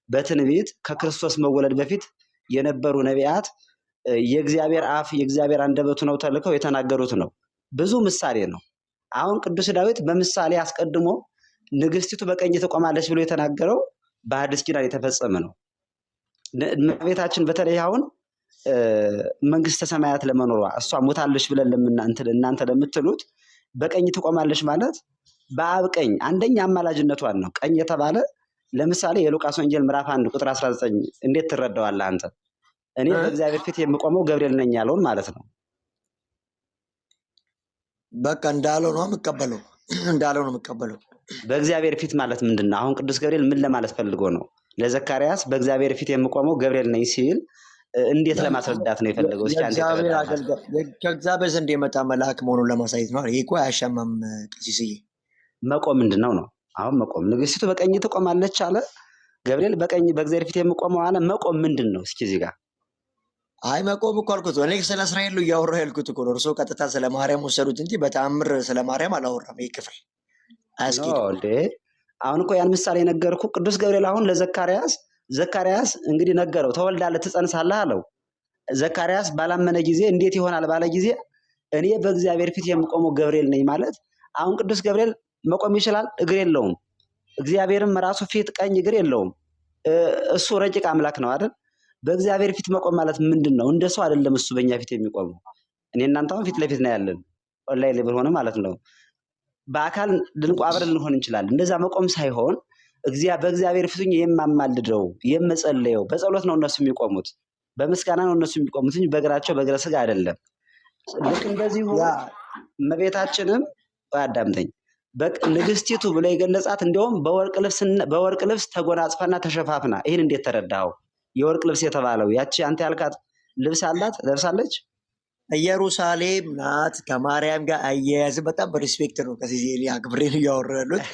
በትንቢት ከክርስቶስ መወለድ በፊት የነበሩ ነቢያት የእግዚአብሔር አፍ የእግዚአብሔር አንደበቱ ነው ተልከው የተናገሩት ነው። ብዙ ምሳሌ ነው። አሁን ቅዱስ ዳዊት በምሳሌ አስቀድሞ ንግስቲቱ በቀኝ ትቆማለች ብሎ የተናገረው በሐዲስ ኪዳን የተፈጸመ ነው። እመቤታችን በተለይ አሁን መንግስተ ሰማያት ለመኖሯ እሷ ሞታለች ብለን እናንተ ለምትሉት በቀኝ ትቆማለች ማለት በአብ ቀኝ አንደኛ አማላጅነቷን ነው። ቀኝ የተባለ ለምሳሌ የሉቃስ ወንጌል ምዕራፍ 1 ቁጥር 19 እንዴት ትረዳዋለህ አንተ? እኔ በእግዚአብሔር ፊት የምቆመው ገብርኤል ነኝ ያለውን ማለት ነው። በቃ እንዳለው ነው የምቀበለው፣ እንዳለው ነው የምቀበለው። በእግዚአብሔር ፊት ማለት ምንድን ነው? አሁን ቅዱስ ገብርኤል ምን ለማለት ፈልጎ ነው? ለዘካርያስ በእግዚአብሔር ፊት የምቆመው ገብርኤል ነኝ ሲል እንዴት ለማስረዳት ነው የፈለገው? እስኪ አንተ ከእግዚአብሔር ዘንድ የመጣ መልአክ መሆኑን ለማሳየት ነው። ይሄ እኮ አያሻማም ቀሲስዬ። መቆም ምንድን ነው? አሁን መቆም ንግስቲቱ በቀኝ ትቆማለች አለ ገብርኤል፣ በቀኝ በእግዚአብሔር ፊት የምቆመው አለ። መቆም ምንድን ነው? እስኪ እዚህ ጋር አይ መቆም እኮ አልኩት። እኔ ስለ እስራኤል ነው እያወራሁ ያልኩት እኮ ነው። እርስዎ ቀጥታ ስለ ማርያም ወሰዱት እንጂ በተአምር ስለ ማርያም አላወራም። ይህ ክፍል አያስኬድም። አሁን እኮ ያን ምሳሌ ነገርኩ። ቅዱስ ገብርኤል አሁን ዘካርያስ እንግዲህ ነገረው፣ ተወልዳለህ ትጸንሳለህ አለው። ዘካርያስ ባላመነ ጊዜ እንዴት ይሆናል ባለ ጊዜ እኔ በእግዚአብሔር ፊት የምቆመው ገብርኤል ነኝ ማለት አሁን ቅዱስ ገብርኤል መቆም ይችላል? እግር የለውም። እግዚአብሔርም ራሱ ፊት ቀኝ እግር የለውም። እሱ ረቂቅ አምላክ ነው አይደል? በእግዚአብሔር ፊት መቆም ማለት ምንድን ነው? እንደ ሰው አይደለም እሱ በእኛ ፊት የሚቆመው። እኔ እናንተ አሁን ፊት ለፊት ነው ያለን፣ ኦንላይን ላይ ሆነ ማለት ነው። በአካል አብረን ልንሆን እንችላለን። እንደዛ መቆም ሳይሆን በእግዚአብሔር ፊት የማማልደው የምጸለየው በጸሎት ነው እነሱ የሚቆሙት፣ በምስጋና ነው እነሱ የሚቆሙት እንጂ በእግራቸው በእግረ ስጋ አይደለም። ልክ እንደዚሁ እመቤታችንም አዳምጠኝ ንግስቲቱ ብሎ የገለጻት እንዲሁም በወርቅ ልብስ ተጎናጽፋና ተሸፋፍና። ይህን እንዴት ተረዳኸው? የወርቅ ልብስ የተባለው ያቺ አንተ ያልካት ልብስ አላት ለብሳለች። ኢየሩሳሌም ናት። ከማርያም ጋር አያያዝ በጣም በሪስፔክት ነው ከዚህ አክብሬን እያወሩ ያሉት።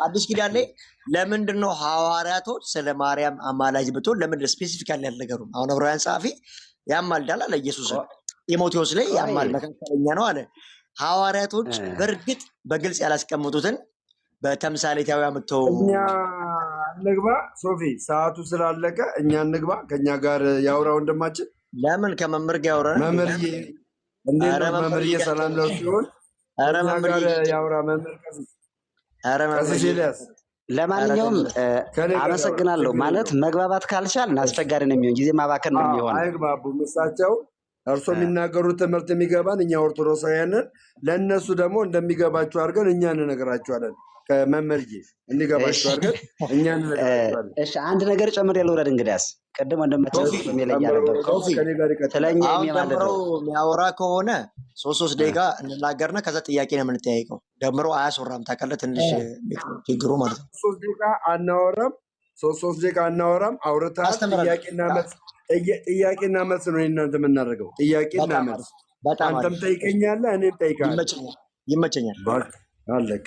አዲስ ኪዳን ላይ ለምንድን ነው ሐዋርያቶች ስለ ማርያም አማላጅ ብትሆን ለምንድን ስፔሲፊካሊ ያልነገሩን? አሁን ዕብራውያን ጸሐፊ ያማልዳል አለ ኢየሱስ። ጢሞቴዎስ ላይ ያማል መካከለኛ ነው አለ። ሐዋርያቶች በእርግጥ በግልጽ ያላስቀምጡትን በተምሳሌታዊ አምጥተው እኛ እንግባ። ሶፊ ሰዓቱ ስላለቀ እኛ እንግባ። ከኛ ጋር ያውራ ወንድማችን። ለምን ከመምህር ጋር ያውራ? መምህርዬ እንዴት ነው? መምህርዬ ሰላም ነው ሲሆን ከኛ ጋር ያውራ መምህር ቀሲስ ኤልያስ። ለማንኛውም አመሰግናለሁ። ማለት መግባባት ካልቻልን አስቸጋሪ ነው የሚሆን፣ ጊዜ ማባከን ነው የሚሆን። አይግባቡም እሳቸው እርሶ የሚናገሩት ትምህርት የሚገባን እኛ ኦርቶዶክሳውያንን፣ ለእነሱ ደግሞ እንደሚገባቸው አድርገን እኛ እንነግራቸዋለን። ከመምህርዬ እንዲገባቸው አድርገን እኛ እንነግራቸዋለን። እሺ አንድ ነገር ጨምር ልውረድ። እንግዲያስ ቅድም ወንድማችን የሚለኛ ነበረው ስለኛ የሚያወራ ከሆነ ሶስት ደቂቃ እንናገርና ከዛ ጥያቄ ነው የምንጠያይቀው። ደምሮ አያስወራም። ታውቃለህ ትንሽ ችግሩ ማለት ነው። 3 ደቂቃ አናወራም። 3 ደቂቃ አናወራም። አውርተሃል። ጥያቄና መልስ ነው እናንተ የምናደርገው። ጥያቄና መልስ አንተም ጠይቀኛለህ፣ እኔም ጠይቃለሁ። ይመቸኛል። አለቅ።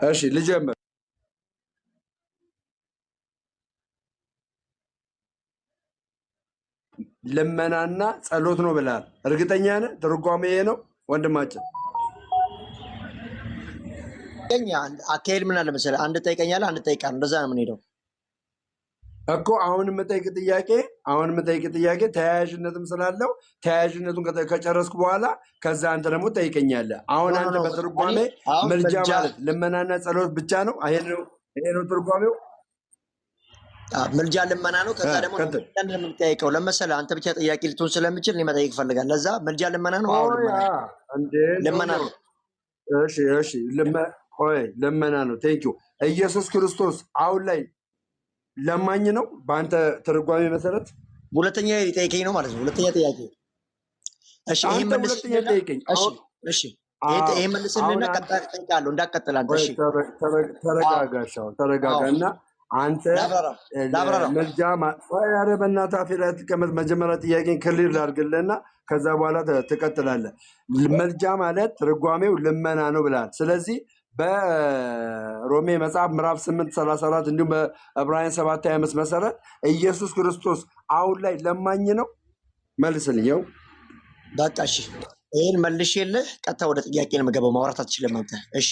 እሺ ልጀምር። ልመናና ጸሎት ነው ብለሃል። እርግጠኛ ነህ? ትርጓሜ ይሄ ነው ወንድማችን? አካሄድ ምን አለ መሰለህ፣ አንድ ጠይቀኛለህ፣ አንድ ጠይቃለህ። እንደዛ ነው የምንሄደው። እኮ አሁን የምጠይቅ ጥያቄ ተያያዥነትም ስላለው ተያያዥነቱን ከጨረስኩ በኋላ ከዛ አንተ ደግሞ ጠይቀኛለህ። አሁን አንተ በትርጓሜ ምልጃ ማለት ልመናና ጸሎት ብቻ ነው? ይሄ ነው ትርጓሜው? ምልጃ ልመና ነው። ከዛ ደግሞ የምንጠይቀው ለመሰለህ አንተ ብቻ ጥያቄ ልትሆን ስለምችል እኔ መጠየቅ እፈልጋለሁ። ለዛ ምልጃ ልመና ነው። አሁን ልመና ነው። እሺ ልመና ነው። ቴንኪው። ኢየሱስ ክርስቶስ አሁን ላይ ለማኝ ነው በአንተ ትርጓሜ መሰረት? ሁለተኛ ሊጠይቀኝ ነው ማለት ነው። ሁለተኛ ጥያቄ። እሺ ይሄ መልስልኝ። እሺ ይሄ መልስልኝና ቀጣይ እጠይቃለሁ። እንዳትቀጥል አንተ። እሺ ተረጋጋና አንተ መልጃ ኧረ በእናትህ አፌ ላይ አትቀመጥ። መጀመሪያ ጥያቄን ክሊር ላድርግልህና ከዛ በኋላ ትቀጥላለህ። መልጃ ማለት ትርጓሜው ልመና ነው ብለሃል። ስለዚህ በሮሜ መጽሐፍ ምዕራፍ 8:34 እንዲሁም በዕብራውያን 7:25 መሰረት ኢየሱስ ክርስቶስ አሁን ላይ ለማኝ ነው? መልስልኝ። ይኸው በቃ እሺ፣ ይህን መልሼልህ ቀጥታ ወደ ጥያቄ ነው የምገባው። ማውራት አትችልም አንተ። እሺ፣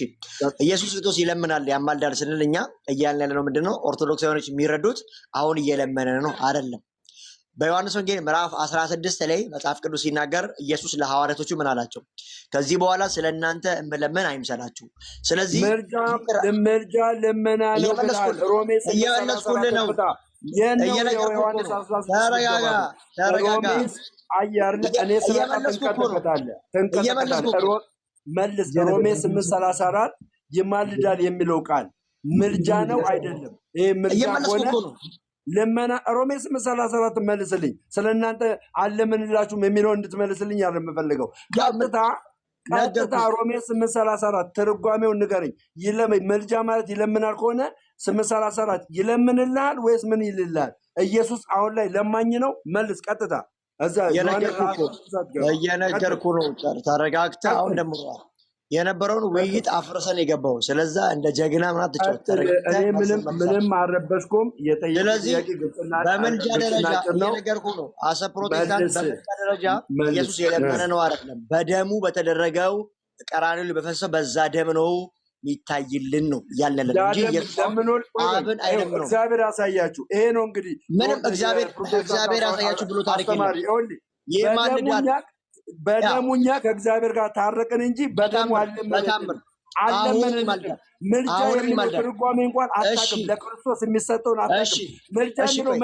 ኢየሱስ ክርስቶስ ይለምናል ያማልዳል ስንል እኛ እያልን ያለ ነው ምንድነው? ኦርቶዶክሳውያኖች የሚረዱት አሁን እየለመነ ነው አይደለም። በዮሐንስ ወንጌል ምዕራፍ 16 ላይ መጽሐፍ ቅዱስ ሲናገር ኢየሱስ ለሐዋርያቶቹ ምን አላቸው? ከዚህ በኋላ ስለ እናንተ እምለምን አይምሰላችሁ። ስለዚህ ምልጃ ልመና ነው ብለሃል። ሮሜ እየመለስኩልህ ነው። ተረጋጋ። መልስ። ሮሜ 8:34 ይማልዳል የሚለው ቃል ምልጃ ነው አይደለም? ይሄ ምልጃ ሆነ ልመና። ሮሜ 8:34 መልስልኝ። ስለ እናንተ አለምንላችሁም የሚለውን እንድትመልስልኝ ያለ የምፈልገው ቀጥታ ሮሜ 8:34 ትርጓሜውን ንገረኝ። መልጃ ማለት ይለምናል ከሆነ 8:34 ይለምንልሃል ወይስ ምን ይልልሃል? ኢየሱስ አሁን ላይ ለማኝ ነው? መልስ ቀጥታ። እዛ እየነገርኩ ነው። ተረጋግተህ አሁን ደግሞ የነበረውን ውይይት አፍርሰን የገባው ስለዛ እንደ ጀግና ምናምን ትጫወት። እኔ ምንም አልረበሽኩም። ስለዚህ በምልጃ ደረጃ እየነገርኩ ነው። አሰ ፕሮቴስታንት በምልጃ ደረጃ ኢየሱስ የለመነ ነው አይደለም። በደሙ በተደረገው ቀራንዮ በፈሰሰው በዛ ደም ነው የሚታይልን ነው ያለለ እንጂ አብን አይለምነው። እግዚአብሔር ያሳያችሁ። ይሄ ነው እንግዲህ ምንም እግዚአብሔር ያሳያችሁ ብሎ ታሪክ የለም። ይማልዳል በደሙኛ ከእግዚአብሔር ጋር ታረቅን እንጂ በደሙ አለመን። ምልጃ የሚለው ትርጓሜ እንኳን አታውቅም። ለክርስቶስ የሚሰጠውን አታውቅም። ምልጃ የሚለው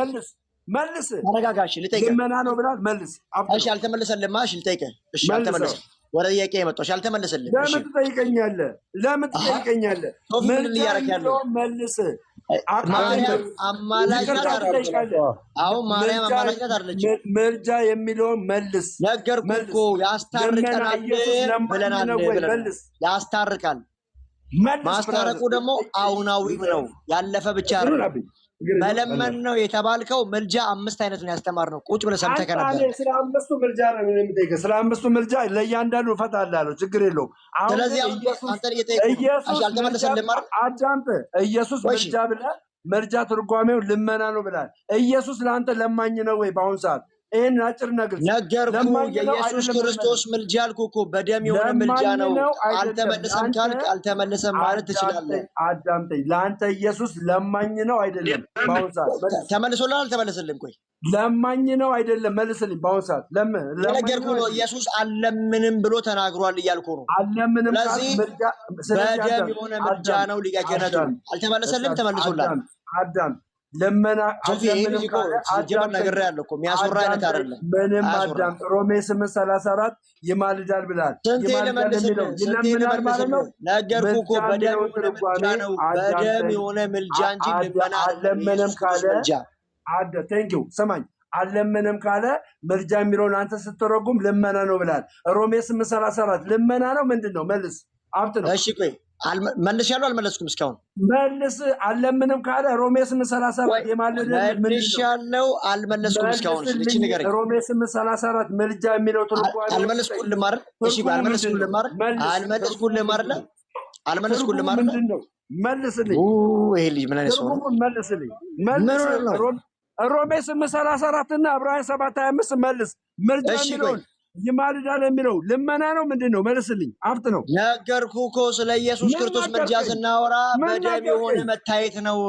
መልስ ተረጋጋሽ። ልመና ነው ብላል። መልስ። እሺ አልተመለሰልህማ። እሺ ልጠይቅህ። እሺ አልተመለሰም። ወደ ጥያቄ የመጣው እሺ አልተመለሰልህም። ለምን ትጠይቀኛለህ? ምልጃ የሚለው መልስ። ምልጃ የሚለውን መልስ። ነገርኩህ እኮ ያስታርቀናል ብለናል። ያስታርቃል። ማስታረቁ ደግሞ አሁናዊም ነው፣ ያለፈ ብቻ አይደለም። መለመን ነው የተባልከው። ምልጃ 5 አይነት ነው ያስተማርነው። ቁጭ ብለህ ሰምተህ ከነበር ስለ 5ቱ ምልጃ ነው የምጠይቀህ። ስለ 5ቱ ምልጃ ለእያንዳንዱ እፈታልሃለሁ፣ ችግር የለውም። ስለዚህ አንተ እየጠየቅህ አልተመለሰልህም አይደል? አዳምጥ። ኢየሱስ ምልጃ ብለህ መልጃ ትርጓሜው ልመና ነው ብላል። ኢየሱስ ለአንተ ለማኝ ነው ወይ? በአሁኑ ሰዓት ይህን አጭር ነገር ነገርኩህ። የኢየሱስ ክርስቶስ ምልጃ አልኩህ እኮ በደም የሆነ ምልጃ ነው። አልተመለሰም ካልክ አልተመለሰም ማለት ትችላለህ። አዳምጠኝ። ለአንተ ኢየሱስ ለማኝ ነው አይደለም? በአሁኑ ሰዓት ተመልሶልሃል? አልተመለሰልህም? ቆይ ለማኝ ነው አይደለም? መልስልኝ። በአሁኑ ሰዓት ነገርኩህ ነው። ኢየሱስ አለምንም ብሎ ተናግሯል እያልኩህ ነው። አለምንም። ስለዚህ በደም የሆነ ምልጃ ነው ሊቀገነቱ። አልተመለሰልህም? ተመልሶልሃል። አዳም ለመና ጀመር ነገር ያለው እኮ የሚያስወራ አይነት አይደለም። ምንም አዳም ሮሜ 8:34 ይማልዳል ብላል። ይለምናል ማለት ነው። ነገርኩህ እኮ በደም የሆነ ምልጃ እንጂ ልመና አለመነም ካለ ቴንኪው ሰማኝ። አለመነም ካለ ምልጃ የሚለውን አንተ ስትተረጉም ልመና ነው ብላል። ሮሜ 8:34 ልመና ነው ምንድን ነው? መልስ። ሀብት ነው። እሺ ቆይ መልሻለሁ አልመለስኩም? እስካሁን መልስ። አለምንም ካለ ሮሜ 8:34 መልሻለሁ አልመለስኩም? እስካሁን እቺ ንገረኝ። ሮሜ 8:34 መልጃ የሚለው ትርጓሜ አልመለስኩልህም አይደል? እሺ አልመለስኩልህም አይደል? አልመለስኩልህም አይደል? አልመለስኩልህም አይደል? መልስልኝ። ይሄ ልጅ ምን አይነት ሰው ነው? መልስልኝ። ሮሜ 8:34 እና ዕብራውያን 7:25 መልስ። መልጃ የሚለውን ይማልዳል የሚለው ልመና ነው ምንድን ነው? መልስልኝ። ሀብት ነው። ነገርኩህ እኮ ስለ ኢየሱስ ክርስቶስ ምልጃ ስናወራ በደም የሆነ መታየት ነው።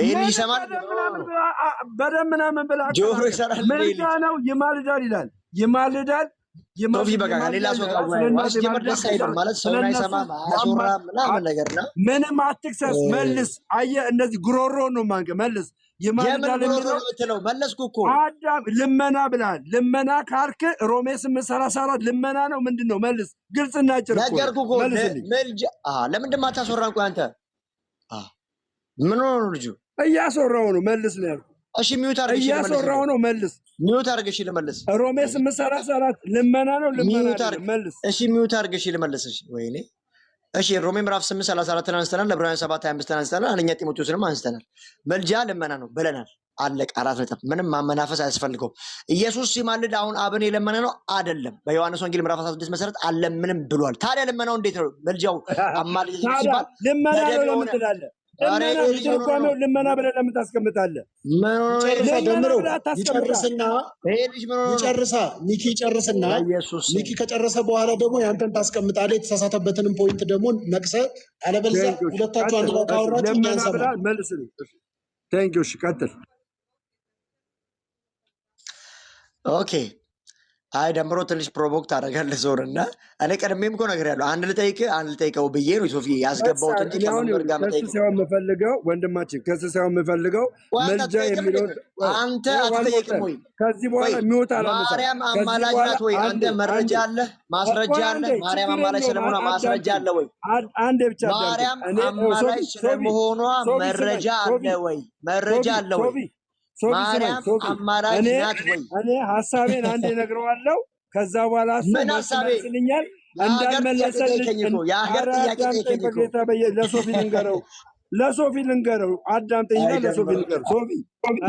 ይሄን ይሰማል በደምና ምን ብላ ጆሮ ይሰራል መልጃ ነው ይማልዳል ይላል ይማልዳል ቶፊ በቃ ሌላ ሰው ጋር ዋስ ጀመርደስ አይደለም ማለት ሰው አይሰማም አያሶራም ምናምን ነገር ነው ምንም አትክሰስ መልስ አየህ እነዚህ ጉሮሮ ነው ማንገ መልስ ይማልዳል ነው መለስኩ እኮ አዳም ልመና ብላል ልመና ካልክ ሮሜ 8:34 ልመና ነው ምንድነው መልስ ግልጽና ጭርቁ ነገርኩ እኮ መልጃ ለምንድን ማታሶራን ቆይ አንተ ምን ነው ልጁ እያሶራው ነው መልስ ነው ያልኩ እሺ ሚውት አርግሽ እያሶራው ነው መልስ ሚውት አርግሽ ልመልስ ሮሜ 8:34 ልመና ነው ልመና መልስ እሺ ሚውት አርግሽ ልመልስ እሺ ወይኔ እሺ ሮሜ ምዕራፍ 8:34 አንስተናል ዕብራውያን 7:25 አንስተናል አንደኛ ጢሞቴዎስንም አንስተናል መልጃ ልመና ነው ብለናል አለቀ አራት ነጥብ ምንም ማመናፈስ አያስፈልገው ኢየሱስ ሲማልድ አሁን አብን የለመነ ነው አይደለም በዮሐንስ ወንጌል ምዕራፍ 16 መሰረት አለምንም ብሏል ታዲያ ልመናው እንዴት ነው መልጃው አማልጅ ሲባል ልመና ነው ለምን ትላለህ ለምን ልመና ብለህ ለምን ታስቀምጣለህ ይጨርሳ ሚኪ ጨርስና ሚኪ ከጨረሰ በኋላ ደግሞ ያንተን ታስቀምጣለህ የተሳሳተበትንም ፖይንት ደግሞ ነቅሰህ አለበለዚያ ሁለታችሁ አንድ ላይ ካወራችሁ እናንሰማ መልስልኝ ቴንክ ዩ እሺ ቀጥል ኦኬ አይ ደምሮ ትንሽ ፕሮቮክ ታደርጋለህ ዞርና እኔ ቀድሜም እኮ ነገር ያለው አንድ ልጠይቀው ብዬ ነው ሶፊ ያስገባሁት እንጂ ከመንበር ጋር መጠይቀው ከሱ ሳይሆን የምፈልገው ወንድማችን ከሱ ሳይሆን የምፈልገው መልጃ የሚለው አንተ አትጠይቅም ወይ ከዚህ በኋላ የሚወጣ አላመጣ ማርያም አማላጅ ናት ወይ አንተ መረጃ አለ ማስረጃ አለ ማርያም አማላጅ ስለመሆኗ ማስረጃ አለ ወይ አንዴ ብቻ ማርያም አማላጅ ስለመሆኗ መረጃ አለ ወይ መረጃ አለ ወይ ማርያም አማላጅ ናት ወይ እኔ ሐሳቤን አንዴ ነግረዋለሁ ከዛ በኋላ እሱ መልስልኛል እንዳልመለሰልኝ ነው የሀገር ጥያቄ ለሶፊ ልንገረው አዳምጠኝና ለሶፊ ልንገረው ሶፊ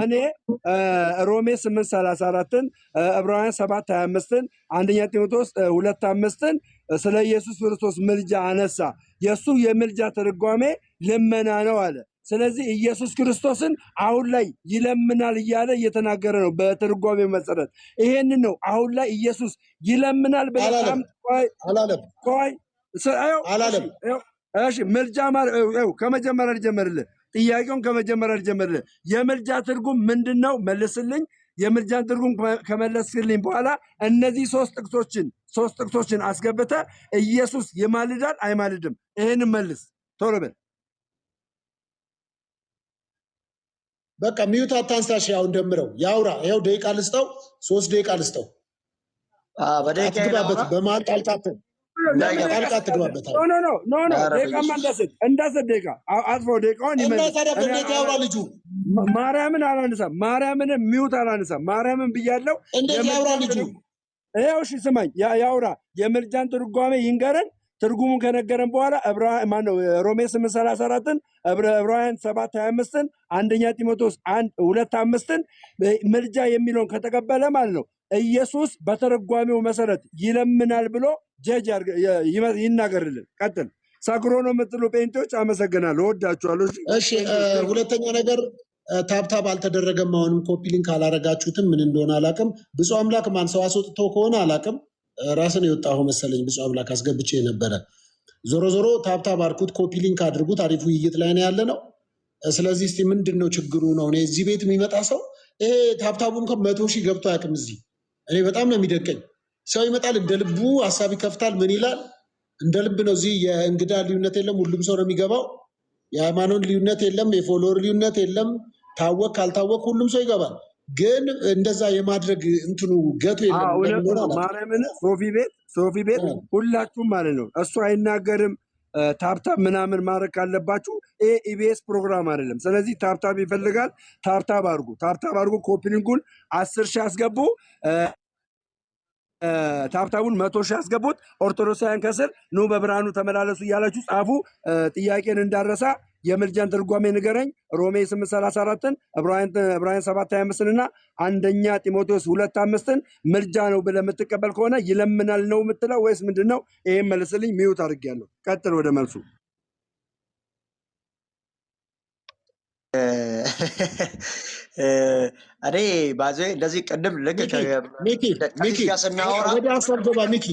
እኔ ሮሜ 8:34 ዕብራውያን 7:25 አንደኛ ጢሞቴዎስ 2:5 ስለ ኢየሱስ ክርስቶስ ምልጃ አነሳ የሱ የምልጃ ትርጓሜ ልመና ነው አለ ስለዚህ ኢየሱስ ክርስቶስን አሁን ላይ ይለምናል እያለ እየተናገረ ነው በትርጓሜው መሰረት ይሄንን ነው አሁን ላይ ኢየሱስ ይለምናል በጣም ቆይ እሺ ምልጃ ማለት ከመጀመሪያ ልጀምርልህ ጥያቄውን ከመጀመሪያ ልጀምርልህ የምልጃ ትርጉም ምንድነው መልስልኝ የምልጃን ትርጉም ከመለስልኝ በኋላ እነዚህ ሶስት ጥቅሶችን አስገብተህ ኢየሱስ ይማልዳል አይማልድም ይሄን መልስ ቶሎ በል በቃ ሚዩት አታንሳሽ ያው እንደምረው ያውራ ይሄው ደቂቃ ልስጠው 3 ደቂቃ ልስጠው በደቂቃ ግባበት በማል ጣልቃት ትግባበት ኖ ደቂቃማ እንዳሰጥ ደቂቃ አጥፎ ደቂቃውን እንዴት ያውራ ልጁ ማርያምን አላነሳም ማርያምን ሚዩት አላነሳም ማርያምን ብያለሁ እንዴት ያውራ ልጁ ይሄው እሺ ስማኝ ያውራ የምልጃን ትርጓሜ ይንገረን ትርጉሙን ከነገረን በኋላ ሮሜ 8:34 ዕብራውያን 7:25 አንደኛ ጢሞቴዎስ 1:2-5 ምልጃ የሚለውን ከተቀበለ ማለት ነው ኢየሱስ በተረጓሚው መሰረት ይለምናል ብሎ ጀጅ ይናገርልን ቀጥል ሳክሮ ነው የምትሉ ጴንጤዎች አመሰግናለሁ ወዳችኋለሁ እሺ ሁለተኛ ነገር ታብታብ አልተደረገም አሁንም ኮፒ ሊንክ አላረጋችሁትም ምን እንደሆነ አላቅም ብፁዕ አምላክ ማን ሰው አስወጥቶ ከሆነ አላቅም ራስን የወጣው መሰለኝ ብፁዕ አምላክ አስገብቼ ነበረ ዞሮ ዞሮ ታብታብ አድርጉት ኮፒ ሊንክ አድርጉት አሪፍ ውይይት ላይ ነው ያለ ነው ስለዚህ እስቲ ምንድነው ችግሩ ነው እኔ እዚህ ቤት የሚመጣ ሰው ይሄ ታብታቡን ከ100,000 ገብቶ አያውቅም እዚህ እኔ በጣም ነው የሚደቀኝ ሰው ይመጣል እንደ ልቡ ሐሳብ ይከፍታል ምን ይላል እንደ ልብ ነው እዚህ የእንግዳ ልዩነት የለም ሁሉም ሰው ነው የሚገባው የሃይማኖት ልዩነት የለም የፎሎወር ልዩነት የለም ታወቅ ካልታወቅ ሁሉም ሰው ይገባል ግን እንደዛ የማድረግ እንትኑ ገቱ የለም ማርያምን ሶፊ ቤት ሁላችሁም ማለት ነው እሱ አይናገርም ታብታብ ምናምን ማድረግ ካለባችሁ ኢቢኤስ ፕሮግራም አይደለም ስለዚህ ታብታብ ይፈልጋል ታብታብ አድርጉ ኮፒ ሊንኩን 10,000 አስገቡ ታብታቡን 100,000 ያስገቡት ኦርቶዶክሳውያን ከስር ኑ በብርሃኑ ተመላለሱ እያላችሁ ጻፉ ጥያቄን እንዳረሳ የምልጃን ትርጓሜ ንገረኝ ሮሜ 8:34 ዕብራውያን 7:25 እና አንደኛ ጢሞቴዎስ 2:5 ምልጃ ነው ብለህ የምትቀበል ከሆነ ይለምናል ነው የምትለው ወይስ ምንድነው ይሄን መልስልኝ ሚዩት አድርጌያለሁ ቀጥል ወደ መልሱ እኔ ባዜ እንደዚህ ቀደም ለከ ሚኪ ወደ አሰብ ገባ ሚኪ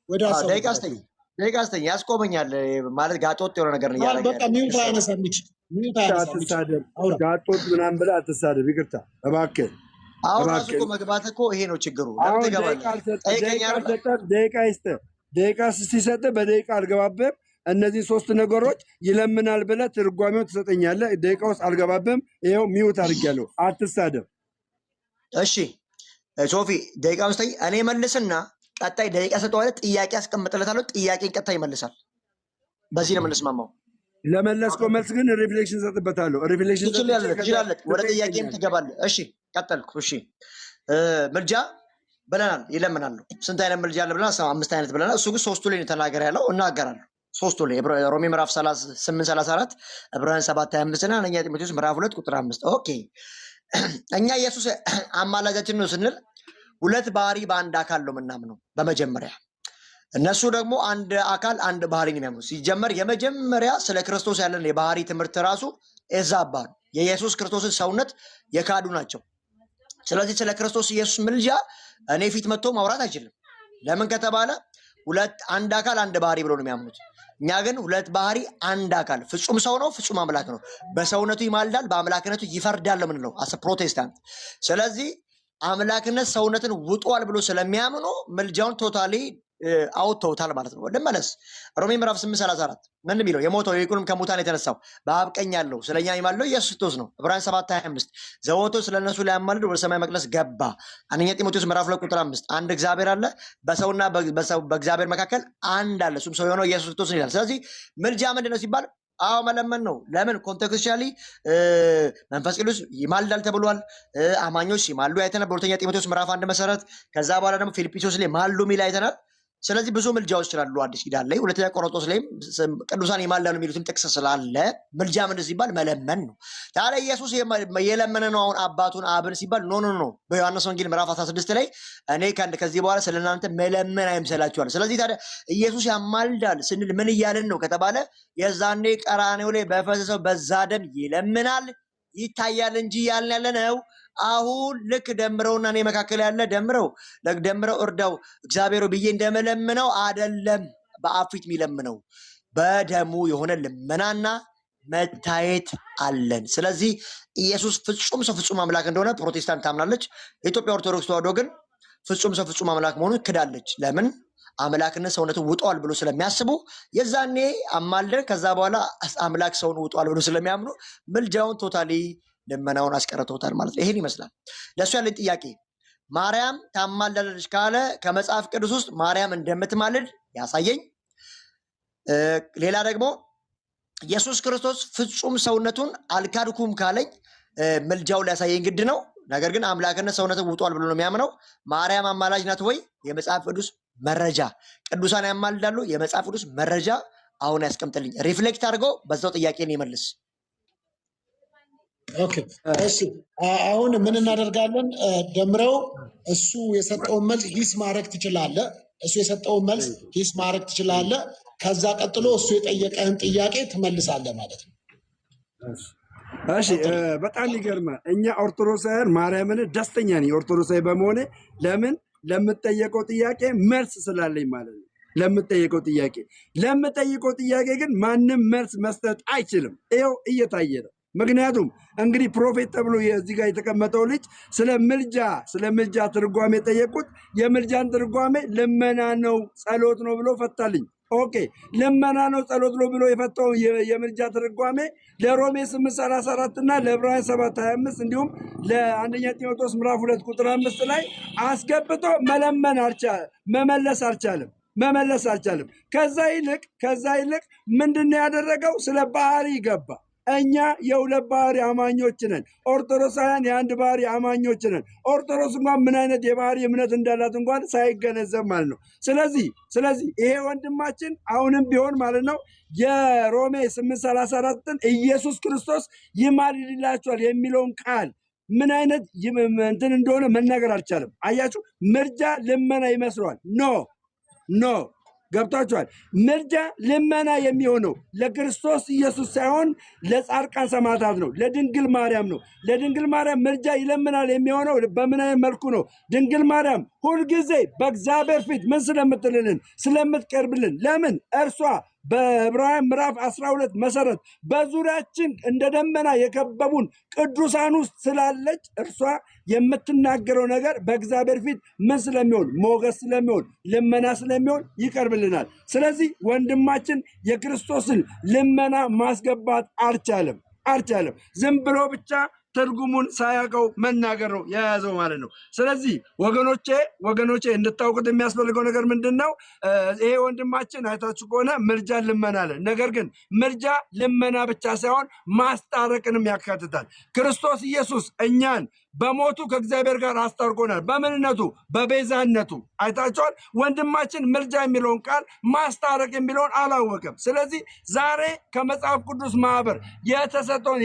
ወደ አሰብ ደቂቃስተኛ ያስቆመኛል ማለት ጋጦጥ የሆነ ነገር ነው ያደረገ በቃ ሚውት አያነሳም። አትሳደብ፣ ጋጦጥ ምናምን ብለህ አትሳደብ። ይቅርታ እባክህ። አሁን ራሱ እኮ መግባት እኮ ይሄ ነው ችግሩ። ለምን ትገባለህ? ደቂቃ ሲሰጥህ በደቂቃ አልገባብህም። እነዚህ 3 ነገሮች ይለምናል ብለህ ትርጓሜውን ትሰጠኛለህ። ደቂቃ ውስጥ አልገባብህም። ይኸው ሚውት አድርጌያለሁ። አትሳደብ። እሺ ሶፊ ደቂቃ ውስጠኝ እኔ መልስና ቀጣይ ደቂቃ ሰጠዋለሁ። ጥያቄ አስቀምጥለታለሁ። ጥያቄን ቀጥታ ይመልሳል። በዚህ ነው የምንስማማው። ለመለስከው መልስ ግን ሪፍሌክሽን ሰጥበታለሁ። ሪፍሌክሽን ትችላለህ። ወደ ጥያቄም ትገባለህ። እሺ ቀጠልኩ። እሺ ምልጃ ብለናል። ይለምናሉ። ስንት አይነት ምልጃ አለ ብለናል? 5 አይነት ብለናል። እሱ ግን 3ቱ ላይ ተናገር ያለው እናገራለሁ። 3ቱ ላይ ሮሜ ምዕራፍ 8:34 ዕብራውያን 7:25 እና አንደኛ ጢሞቴዎስ ምዕራፍ 2 ቁጥር 5። ኦኬ እኛ ኢየሱስ አማላጃችን ነው ስንል 2 ባህሪ በአንድ አካል ነው የምናምነው። በመጀመሪያ እነሱ ደግሞ አንድ አካል አንድ ባህሪ ነው የሚያምኑ። ሲጀመር የመጀመሪያ ስለ ክርስቶስ ያለን የባህሪ ትምህርት ራሱ ኤዛባ ነው። የኢየሱስ ክርስቶስን ሰውነት የካዱ ናቸው። ስለዚህ ስለ ክርስቶስ ኢየሱስ ምልጃ እኔ ፊት መጥቶ ማውራት አይችልም። ለምን ከተባለ አንድ አካል አንድ ባህሪ ብሎ ነው የሚያምኑት። እኛ ግን 2 ባህሪ አንድ አካል፣ ፍጹም ሰው ነው፣ ፍጹም አምላክ ነው። በሰውነቱ ይማልዳል፣ በአምላክነቱ ይፈርዳል የምንለው አስ ፕሮቴስታንት። ስለዚህ አምላክነት ሰውነትን ውጧል ብሎ ስለሚያምኑ ምልጃውን ቶታሊ አውጥተውታል ማለት ነው። ወደመለስ ሮሜ ምዕራፍ 8:34 ምን የሚለው የሞተው ይልቁንም ከሙታን የተነሳው በአብ ቀኝ ያለው ስለኛ የሚማልደው ኢየሱስ ክርስቶስ ነው። ዕብራውያን 7:25 ዘወትር ስለነሱ ሊያማልድ ወደ ሰማይ መቅደስ ገባ። አንደኛ ጢሞቴዎስ ምዕራፍ 2 ቁጥር 5 አንድ እግዚአብሔር አለ፣ በሰውና በእግዚአብሔር መካከል አንድ አለ፣ እሱም ሰው የሆነው ኢየሱስ ክርስቶስ ይላል። ስለዚህ ምልጃ ምንድን ነው ሲባል መለመን ነው። ለምን ኮንቴክስቹዋሊ መንፈስ ቅዱስ ይማልዳል ተብሏል። አማኞች ሲማሉ አይተናል በሁለተኛ ጢሞቴዎስ ምዕራፍ 1 መሰረት። ከዛ በኋላ ደግሞ ፊልጵስዩስ ላይ ማሉ ሚል አይተናል። ስለዚህ ብዙ ምልጃዎች ስላሉ አዲስ ኪዳን ላይ ሁለተኛ ቆሮንቶስ ላይም ቅዱሳን ይማልዳሉ የሚሉትም ጥቅስ ስላለ ምልጃ ምንድን ሲባል መለመን ነው። ታዲያ ኢየሱስ የለመነ ነው አሁን አባቱን አብን ሲባል ኖ በዮሐንስ ወንጌል ምዕራፍ 16 ላይ እኔ ከዚህ በኋላ ስለ እናንተ መለመን አይምሰላችኋል። ስለዚህ ታዲያ ኢየሱስ ያማልዳል ስንል ምን እያልን ነው ከተባለ የዛኔ ቀራኔው ላይ በፈሰሰው በዛ ደም ይለምናል ይታያል እንጂ ያልን ያለ ነው። አሁን ልክ ደምረውና እኔ መካከል ያለ ደምረው እርዳው እግዚአብሔር ብዬ እንደመለምነው አይደለም። በአብ ፊት የሚለምነው በደሙ የሆነ ልመናና መታየት አለን። ስለዚህ ኢየሱስ ፍጹም ሰው ፍጹም አምላክ እንደሆነ ፕሮቴስታንት ታምናለች። የኢትዮጵያ ኦርቶዶክስ ተዋሕዶ ግን ፍጹም ሰው ፍጹም አምላክ መሆኑን ክዳለች። ለምን? አምላክነት ሰውነትን ውጧል ብሎ ስለሚያስቡ የዛኔ አማልደን ከዛ በኋላ አምላክ ሰውን ውጧል ብሎ ስለሚያምኑ ምልጃውን ቶታሊ ልመናውን አስቀርተውታል ማለት ነው። ይሄን ይመስላል። ለእሱ ያለኝ ጥያቄ ማርያም ታማልዳለች ካለ ከመጽሐፍ ቅዱስ ውስጥ ማርያም እንደምትማልድ ያሳየኝ። ሌላ ደግሞ ኢየሱስ ክርስቶስ ፍጹም ሰውነቱን አልካድኩም ካለኝ ምልጃው ሊያሳየኝ ግድ ነው። ነገር ግን አምላክነት ሰውነትን ውጧል ብሎ ነው የሚያምነው። ማርያም አማላጅ ናት ወይ? የመጽሐፍ ቅዱስ መረጃ ቅዱሳን ያማልዳሉ። የመጽሐፍ ቅዱስ መረጃ አሁን ያስቀምጥልኝ። ሪፍሌክት አድርገው በዛው ጥያቄን ይመልስ። ኦኬ እሺ፣ አሁን ምን እናደርጋለን? ደምረው እሱ የሰጠውን መልስ ሂስ ማድረግ ትችላለህ። እሱ የሰጠውን መልስ ሂስ ማድረግ ትችላለህ። ከዛ ቀጥሎ እሱ የጠየቀህን ጥያቄ ትመልሳለህ ማለት ነው። እሺ በጣም ይገርማል። እኛ ኦርቶዶክሳውያን ማርያምን ደስተኛ ነኝ ኦርቶዶክሳዊ በመሆኔ። ለምን? ለምጠየቀው ጥያቄ መልስ ስላለኝ ማለት ነው። ለምጠየቀው ጥያቄ ግን ማንም መልስ መስጠት አይችልም። ይኸው እየታየ ነው። ምክንያቱም እንግዲህ ፕሮፌት ተብሎ እዚህ ጋር የተቀመጠው ልጅ ስለ ምልጃ ትርጓሜ ጠየቁት። የምልጃን ትርጓሜ ልመና ነው ጸሎት ነው ብሎ ፈታልኝ። ኦኬ ልመና ነው ጸሎት ነው ብሎ የፈታው የምልጃ ትርጓሜ ለሮሜ 8:34 እና ለዕብራውያን 7:25 እንዲሁም ለአንደኛ ጢሞቴዎስ ምዕራፍ 2 ቁጥር 5 ላይ አስገብቶ መመለስ አልቻለም። ከዛ ይልቅ ምንድነው ያደረገው? ስለ ባህሪ ገባ። እኛ የሁለት ባህሪ አማኞች ነን። ኦርቶዶክሳውያን የአንድ ባህሪ አማኞች ነን። ኦርቶዶክስ እንኳን ምን አይነት የባህሪ እምነት እንዳላት እንኳን ሳይገነዘብ ማለት ነው። ስለዚህ ይሄ ወንድማችን አሁንም ቢሆን ማለት ነው የሮሜ 8:34ን ኢየሱስ ክርስቶስ ይማልድላችኋል የሚለውን ቃል ምን አይነት እንትን እንደሆነ መናገር አልቻለም። አያችሁ፣ ምልጃ ልመና ይመስለዋል። ኖ ገብታችኋል? ምልጃ ልመና የሚሆነው ለክርስቶስ ኢየሱስ ሳይሆን ለጻድቃን ሰማዕታት ነው፣ ለድንግል ማርያም ነው። ለድንግል ማርያም ምልጃ ይለምናል የሚሆነው በምን አይነት መልኩ ነው? ድንግል ማርያም ሁልጊዜ በእግዚአብሔር ፊት ምን ስለምትልልን ስለምትቀርብልን። ለምን? እርሷ በዕብራውያን ምዕራፍ 12 መሰረት በዙሪያችን እንደ ደመና የከበቡን ቅዱሳን ውስጥ ስላለች እርሷ የምትናገረው ነገር በእግዚአብሔር ፊት ምን ስለሚሆን? ሞገስ ስለሚሆን፣ ልመና ስለሚሆን ይቀርብልናል። ስለዚህ ወንድማችን የክርስቶስን ልመና ማስገባት አልቻለም። ዝም ብሎ ብቻ ትርጉሙን ሳያውቀው መናገር ነው የያዘው ማለት ነው። ስለዚህ ወገኖቼ እንድታውቁት የሚያስፈልገው ነገር ምንድን ነው? ይሄ ወንድማችን አይታችሁ ከሆነ ምልጃ ልመና አለ። ነገር ግን ምልጃ ልመና ብቻ ሳይሆን ማስታረቅንም ያካትታል። ክርስቶስ ኢየሱስ እኛን በሞቱ ከእግዚአብሔር ጋር አስታርቆናል። በምንነቱ? በቤዛነቱ። አይታችኋል። ወንድማችን ምልጃ የሚለውን ቃል ማስታረቅ የሚለውን አላወቅም። ስለዚህ ዛሬ ከመጽሐፍ ቅዱስ ማህበር የተሰጠውን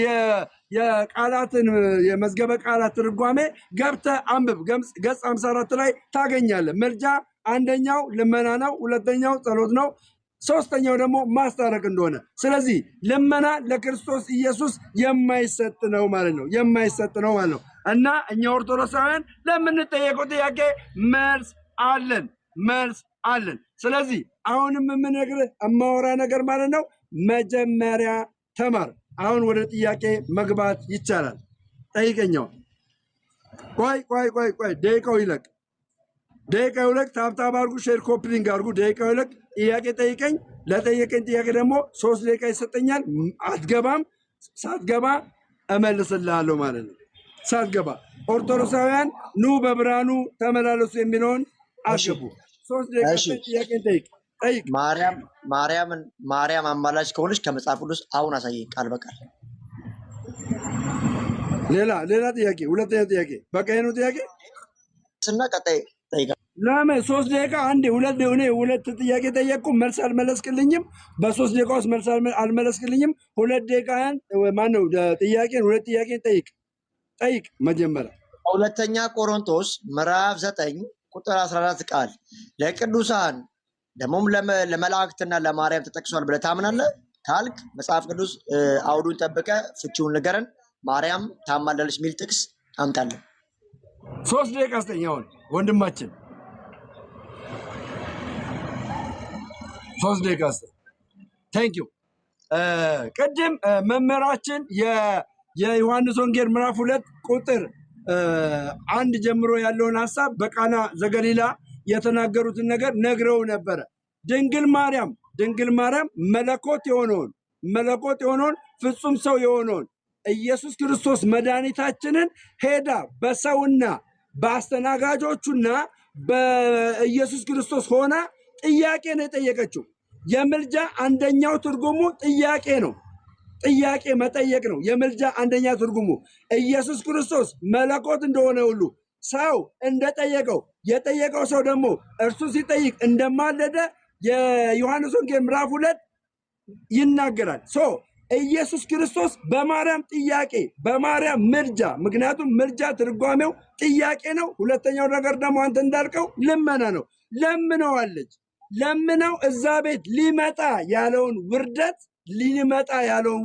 የቃላትን የመዝገበ ቃላት ትርጓሜ ገብተህ አንብብ። ገጽ 54 ላይ ታገኛለህ። ምልጃ አንደኛው ልመና ነው፣ ሁለተኛው ጸሎት ነው፣ ሶስተኛው ደግሞ ማስታረቅ እንደሆነ። ስለዚህ ልመና ለክርስቶስ ኢየሱስ የማይሰጥ ነው ማለት ነው። እና እኛ ኦርቶዶክሳውያን ለምንጠየቀው ጥያቄ መልስ አለን። ስለዚህ አሁንም የምነግርህ የማወራ ነገር ማለት ነው፣ መጀመሪያ ተማር። አሁን ወደ ጥያቄ መግባት ይቻላል። ጠይቀኛው። ቆይ ደቂቃው ይለቅ። ታብታብ አድርጉ፣ ሼር ኮፕሊንግ አድርጉ። ደቂቃው ይለቅ። ጥያቄ ጠይቀኝ። ለጠየቀኝ ጥያቄ ደግሞ 3 ደቂቃ ይሰጠኛል። አትገባም። ሳትገባ እመልስልሃለሁ ማለት ነው። ሳትገባ ኦርቶዶክሳውያን ኑ በብርሃኑ ተመላለሱ የሚለውን አስገቡ። 3 ደቂቃ ጥያቄን ጠይቅ። ማርያም አማላጅ ከሆነች ከመጽሐፍ ቅዱስ አሁን አሳየኝ ቃል በቃል። ሌላ ጥያቄ፣ ሁለተኛ ጥያቄ። በቃ ነው ጥያቄ እና ቀጣይ ጠይቃ። ለምን 3 ደቂቃ? አንዴ ሁለት ጥያቄ ጠየቅኩ፣ መልስ አልመለስክልኝም። በ3 ደቂቃ ውስጥ መልስ አልመለስክልኝም። 2 ደቂቃን ማነው ጥያቄን 2 ጥያቄን ጠይቅ መጀመሪያ። ሁለተኛ ቆሮንቶስ ምዕራፍ 9 ቁጥር 14 ቃል ለቅዱሳን ደግሞም ለመላእክትና ለማርያም ተጠቅሷል ብለህ ታምናለህ ካልክ መጽሐፍ ቅዱስ አውዱን ጠብቀ ፍቺውን ንገረን። ማርያም ታማልዳለች የሚል ጥቅስ አምጣለን። 3 ደቂቃ ስጠኝ አሁን ወንድማችን፣ 3 ደቂቃ ስጠኝ። ቴንክ ዩ። ቅድም መምህራችን የዮሐንስ ወንጌል ምዕራፍ 2 ቁጥር 1 ጀምሮ ያለውን ሀሳብ በቃና ዘገሊላ የተናገሩትን ነገር ነግረው ነበረ። ድንግል ማርያም መለኮት የሆነውን ፍጹም ሰው የሆነውን ኢየሱስ ክርስቶስ መድኃኒታችንን ሄዳ በሰውና በአስተናጋጆቹና በኢየሱስ ክርስቶስ ሆና ጥያቄ ነው የጠየቀችው። የምልጃ አንደኛው ትርጉሙ ጥያቄ ነው። ጥያቄ መጠየቅ ነው የምልጃ አንደኛ ትርጉሙ። ኢየሱስ ክርስቶስ መለኮት እንደሆነ ሁሉ ሰው እንደጠየቀው የጠየቀው ሰው ደግሞ እርሱ ሲጠይቅ እንደማለደ የዮሐንስ ወንጌል ምዕራፍ 2 ይናገራል። ኢየሱስ ክርስቶስ በማርያም ጥያቄ፣ በማርያም ምልጃ፣ ምክንያቱም ምልጃ ትርጓሜው ጥያቄ ነው። ሁለተኛው ነገር ደግሞ አንተ እንዳልከው ልመና ነው። ለምነው እዛ ቤት ሊመጣ ያለውን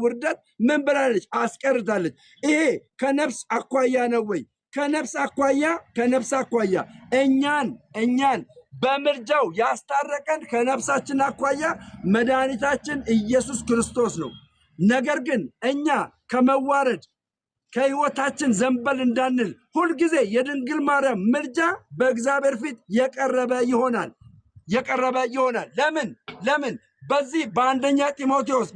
ውርደት ምን ብላለች? አስቀርታለች። ይሄ ከነፍስ አኳያ ነው ወይ? ከነፍስ አኳያ እኛን በምልጃው ያስታረቀን ከነፍሳችን አኳያ መድኃኒታችን ኢየሱስ ክርስቶስ ነው። ነገር ግን እኛ ከመዋረድ ከሕይወታችን ዘንበል እንዳንል ሁልጊዜ የድንግል ማርያም ምልጃ በእግዚአብሔር ፊት የቀረበ ይሆናል። ለምን? በዚህ በአንደኛ ጢሞቴዎስ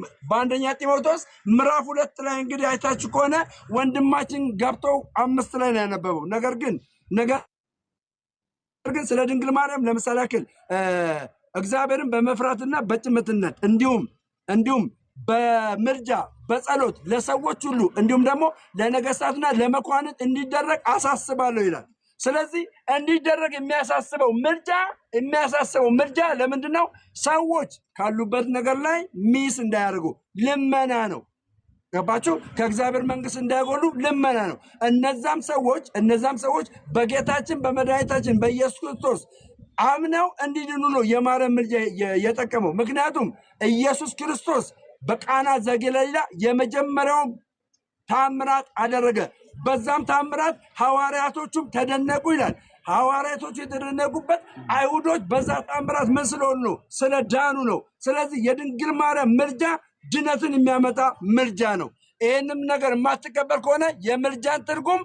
ምዕራፍ 2 ላይ እንግዲህ አይታችሁ ከሆነ ወንድማችን ገብተው 5 ላይ ነው ያነበበው። ነገር ግን ስለ ድንግል ማርያም ለምሳሌ ያክል እግዚአብሔርን በመፍራትና በጭምትነት እንዲሁም በምልጃ በጸሎት ለሰዎች ሁሉ እንዲሁም ደግሞ ለነገስታትና ለመኳንንት እንዲደረግ አሳስባለሁ ይላል። ስለዚህ እንዲደረግ የሚያሳስበው ምልጃ ለምንድን ነው? ሰዎች ካሉበት ነገር ላይ ሚስ እንዳያደርጉ ልመና ነው። ገባችሁ? ከእግዚአብሔር መንግስት እንዳይጎሉ ልመና ነው። እነዛም ሰዎች በጌታችን በመድኃኒታችን በኢየሱስ ክርስቶስ አምነው እንዲድኑ ነው የማርያም ምልጃ የጠቀመው። ምክንያቱም ኢየሱስ ክርስቶስ በቃና ዘገሊላ የመጀመሪያውን ታምራት አደረገ። በዛም ታምራት ሐዋርያቶቹም ተደነቁ ይላል። ሐዋርያቶቹ የተደነቁበት አይሁዶች በዛ ታምራት ምን ስለሆኑ ነው? ስለዳኑ ነው። ስለዚህ የድንግል ማርያም ምልጃ ድነትን የሚያመጣ ምልጃ ነው። ይህንም ነገር የማትቀበል ከሆነ የምልጃን ትርጉም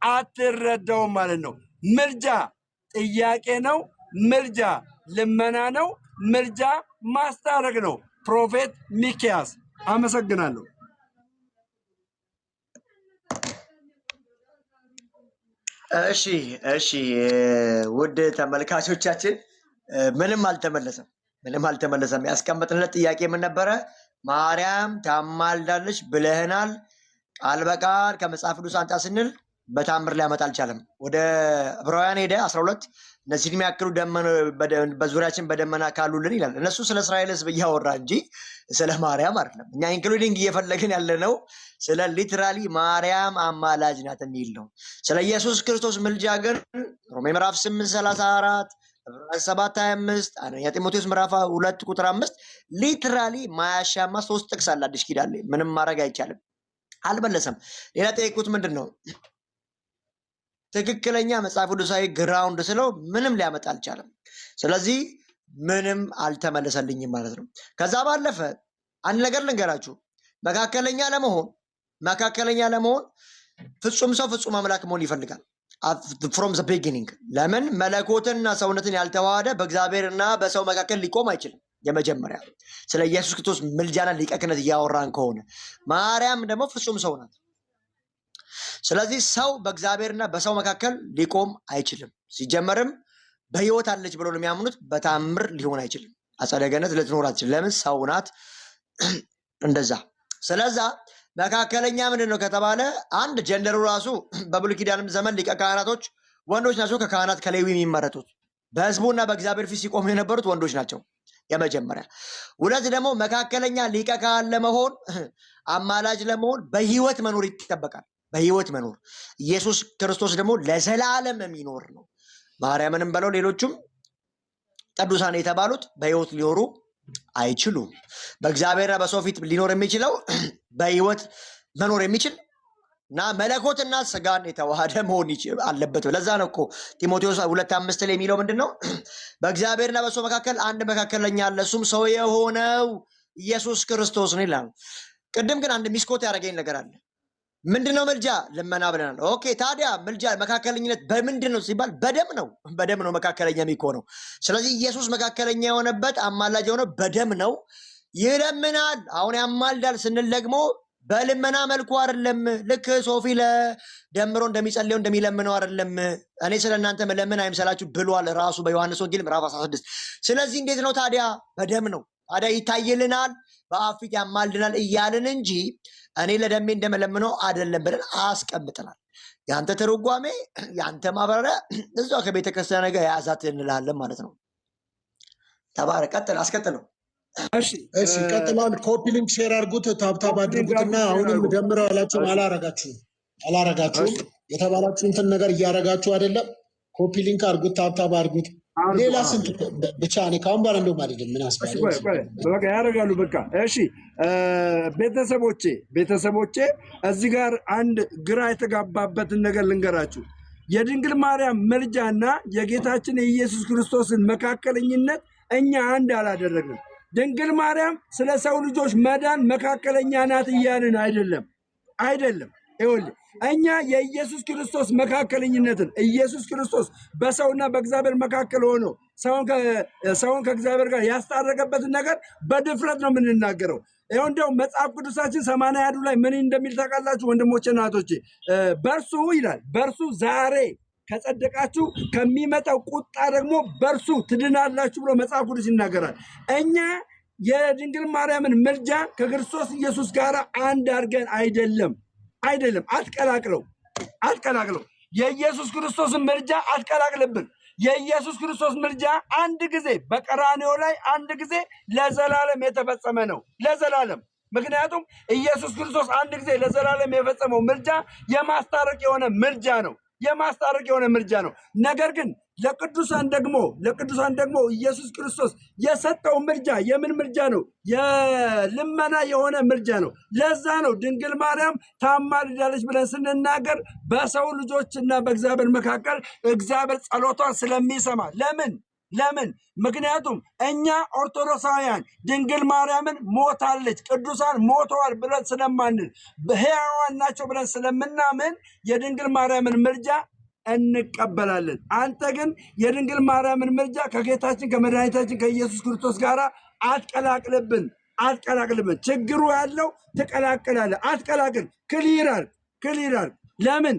አትረዳውም ማለት ነው። ምልጃ ጥያቄ ነው። ምልጃ ልመና ነው። ምልጃ ማስታረቅ ነው። ፕሮፌት ሚኪያስ አመሰግናለሁ። እሺ ውድ ተመልካቾቻችን ምንም አልተመለሰም። ያስቀመጥንለት ጥያቄ ምን ነበረ? ማርያም ታማልዳለች ብለህናል። ቃል በቃል ከመጽሐፍ ቅዱስ አንጻ ስንል በታምር ሊያመጣ አልቻለም። ወደ ዕብራውያን ሄደ 12 እነዚህን የሚያክሉ በዙሪያችን በደመና ካሉልን ይላል። እነሱ ስለ እስራኤል ሕዝብ እያወራ እንጂ ስለ ማርያም አይደለም። እኛ ኢንክሉዲንግ እየፈለግን ያለነው ስለ ሊትራሊ ማርያም አማላጅ ናት የሚል ነው። ስለ ኢየሱስ ክርስቶስ ምልጃ ግን ሮሜ ምዕራፍ 8:34 ዕብራውያን 7:25 አንደኛ ጢሞቴዎስ ምዕራፍ 2 ቁጥር 5 ሊትራሊ ማያሻማ 3 ጥቅስ አለ አዲስ ኪዳን ላይ። ምንም ማድረግ አይቻልም። አልመለሰም። ሌላ ጠየቁት፣ ምንድን ነው ትክክለኛ መጽሐፍ ቅዱሳዊ ግራውንድ ስለው ምንም ሊያመጣ አልቻለም። ስለዚህ ምንም አልተመለሰልኝም ማለት ነው። ከዛ ባለፈ አንድ ነገር ልንገራችሁ። መካከለኛ ለመሆን ፍጹም ሰው ፍጹም አምላክ መሆን ይፈልጋል። ፍሮም ዘ ቢጊኒንግ። ለምን? መለኮትንና ሰውነትን ያልተዋሃደ በእግዚአብሔርና በሰው መካከል ሊቆም አይችልም። የመጀመሪያ ስለ ኢየሱስ ክርስቶስ ምልጃና ሊቀ ክህነት እያወራን ከሆነ ማርያም ደግሞ ፍጹም ሰው ናት። ስለዚህ ሰው በእግዚአብሔርና በሰው መካከል ሊቆም አይችልም። ሲጀመርም በሕይወት አለች ብሎ ነው የሚያምኑት። በታምር ሊሆን አይችልም። አጸደ ገነት ልትኖር አትችልም። ለምን? ሰው ናት። እንደዛ ስለዛ መካከለኛ ምንድን ነው ከተባለ አንድ ጀንደሩ ራሱ በብሉይ ኪዳንም ዘመን ሊቀ ካህናቶች ወንዶች ናቸው። ከካህናት ከሌዊ የሚመረጡት በሕዝቡና በእግዚአብሔር ፊት ሲቆሙ የነበሩት ወንዶች ናቸው። የመጀመሪያ። ሁለት ደግሞ መካከለኛ ሊቀ ካህን ለመሆን አማላጅ ለመሆን በሕይወት መኖር ይጠበቃል። በሕይወት መኖር። ኢየሱስ ክርስቶስ ደግሞ ለዘላለም የሚኖር ነው። ማርያምንም በለው ሌሎቹም ቅዱሳን የተባሉት በሕይወት ሊኖሩ አይችሉም። በእግዚአብሔርና በሰው ፊት ሊኖር የሚችለው በሕይወት መኖር የሚችል እና መለኮትና ስጋን የተዋሃደ መሆን አለበት። ለዛ ነው እኮ ጢሞቴዎስ 2:5 ላይ የሚለው ምንድን ነው? በእግዚአብሔርና በሰው መካከል አንድ መካከለኛ አለ፣ እሱም ሰው የሆነው ኢየሱስ ክርስቶስ ነው ይላል። ቅድም ግን አንድ ሚስኮት ያደረገኝ ነገር አለ። ምንድነው መልጃ? ልመና ብለናል። ኦኬ፣ ታዲያ መልጃ መካከለኝነት በምንድን ነው ሲባል በደም ነው መካከለኛ የሚሆነው። ስለዚህ ኢየሱስ መካከለኛ የሆነበት አማላጅ የሆነው በደም ነው። ይለምናል። አሁን ያማልዳል ስንል ደግሞ በልመና መልኩ አይደለም። ልክ ሶፊ ለደምሮ እንደሚጸልየው እንደሚለምነው አይደለም። እኔ ስለ እናንተ መለምን አይምሰላችሁ ብሏል ራሱ በዮሐንስ ወንጌል ምዕራፍ 16። ስለዚህ እንዴት ነው ታዲያ? በደም ነው። ታዲያ ይታይልናል፣ በአብ ፊት ያማልድናል እያልን እንጂ እኔ ለደሜ እንደመለምነው አይደለም ብለን አስቀምጠናል። የአንተ ትርጓሜ የአንተ ማብራሪያ እዛ ከቤተክርስቲያን ጋር የያዛት እንላለን ማለት ነው። ተባረ አስቀጥለው። እሺ ቀጥሏል። ኮፒ ሊንክ ሼር አድርጉት፣ ታብታብ አድርጉትና አሁንም ደምረው ያላችሁም አላረጋችሁም የተባላችሁትን ነገር እያረጋችሁ አይደለም። ኮፒ ሊንክ አድርጉት፣ ታብታብ አድርጉት። ሌላ ስንት ብቻ እኔ ካሁን በኋላ እንደውም አይደለም ምን በቃ ያደርጋሉ። በቃ እሺ ቤተሰቦቼ እዚህ ጋር አንድ ግራ የተጋባበትን ነገር ልንገራችሁ። የድንግል ማርያም መልጃና የጌታችን የኢየሱስ ክርስቶስን መካከለኝነት እኛ አንድ አላደረግንም። ድንግል ማርያም ስለ ሰው ልጆች መዳን መካከለኛ ናት እያልን አይደለም። ይኸውልህ እኛ የኢየሱስ ክርስቶስ መካከለኝነትን ኢየሱስ ክርስቶስ በሰውና በእግዚአብሔር መካከል ሆኖ ሰውን ከእግዚአብሔር ጋር ያስታረቀበትን ነገር በድፍረት ነው የምንናገረው። ይኸው እንዲያውም መጽሐፍ ቅዱሳችን 80 ላይ ምን እንደሚል ታውቃላችሁ ወንድሞቼ እና እህቶቼ? በእርሱ ይላል በእርሱ ዛሬ ከጸደቃችሁ ከሚመጣው ቁጣ ደግሞ በእርሱ ትድናላችሁ ብሎ መጽሐፍ ቅዱስ ይናገራል። እኛ የድንግል ማርያምን ምልጃ ከክርስቶስ ኢየሱስ ጋር አንድ አድርገን አይደለም። አትቀላቅለው። የኢየሱስ ክርስቶስን ምልጃ አትቀላቅልብን። የኢየሱስ ክርስቶስ ምልጃ አንድ ጊዜ በቀራንዮ ላይ አንድ ጊዜ ለዘላለም የተፈጸመ ነው። ለዘላለም። ምክንያቱም ኢየሱስ ክርስቶስ አንድ ጊዜ ለዘላለም የፈጸመው ምልጃ የማስታረቅ የሆነ ምልጃ ነው። ነገር ግን ለቅዱሳን ደግሞ ኢየሱስ ክርስቶስ የሰጠው ምልጃ የምን ምልጃ ነው? የልመና የሆነ ምልጃ ነው። ለዛ ነው ድንግል ማርያም ታማልዳለች ብለን ስንናገር በሰው ልጆችና በእግዚአብሔር መካከል እግዚአብሔር ጸሎቷን ስለሚሰማ። ለምን? ምክንያቱም እኛ ኦርቶዶክሳውያን ድንግል ማርያምን ሞታለች፣ ቅዱሳን ሞተዋል ብለን ስለማንል ሕያዋን ናቸው ብለን ስለምናምን የድንግል ማርያምን ምልጃ እንቀበላለን። አንተ ግን የድንግል ማርያምን ምልጃ ከጌታችን ከመድኃኒታችን ከኢየሱስ ክርስቶስ ጋር አትቀላቅልብን። ችግሩ ያለው ትቀላቅላለህ። አትቀላቅል። ክሊራል ለምን?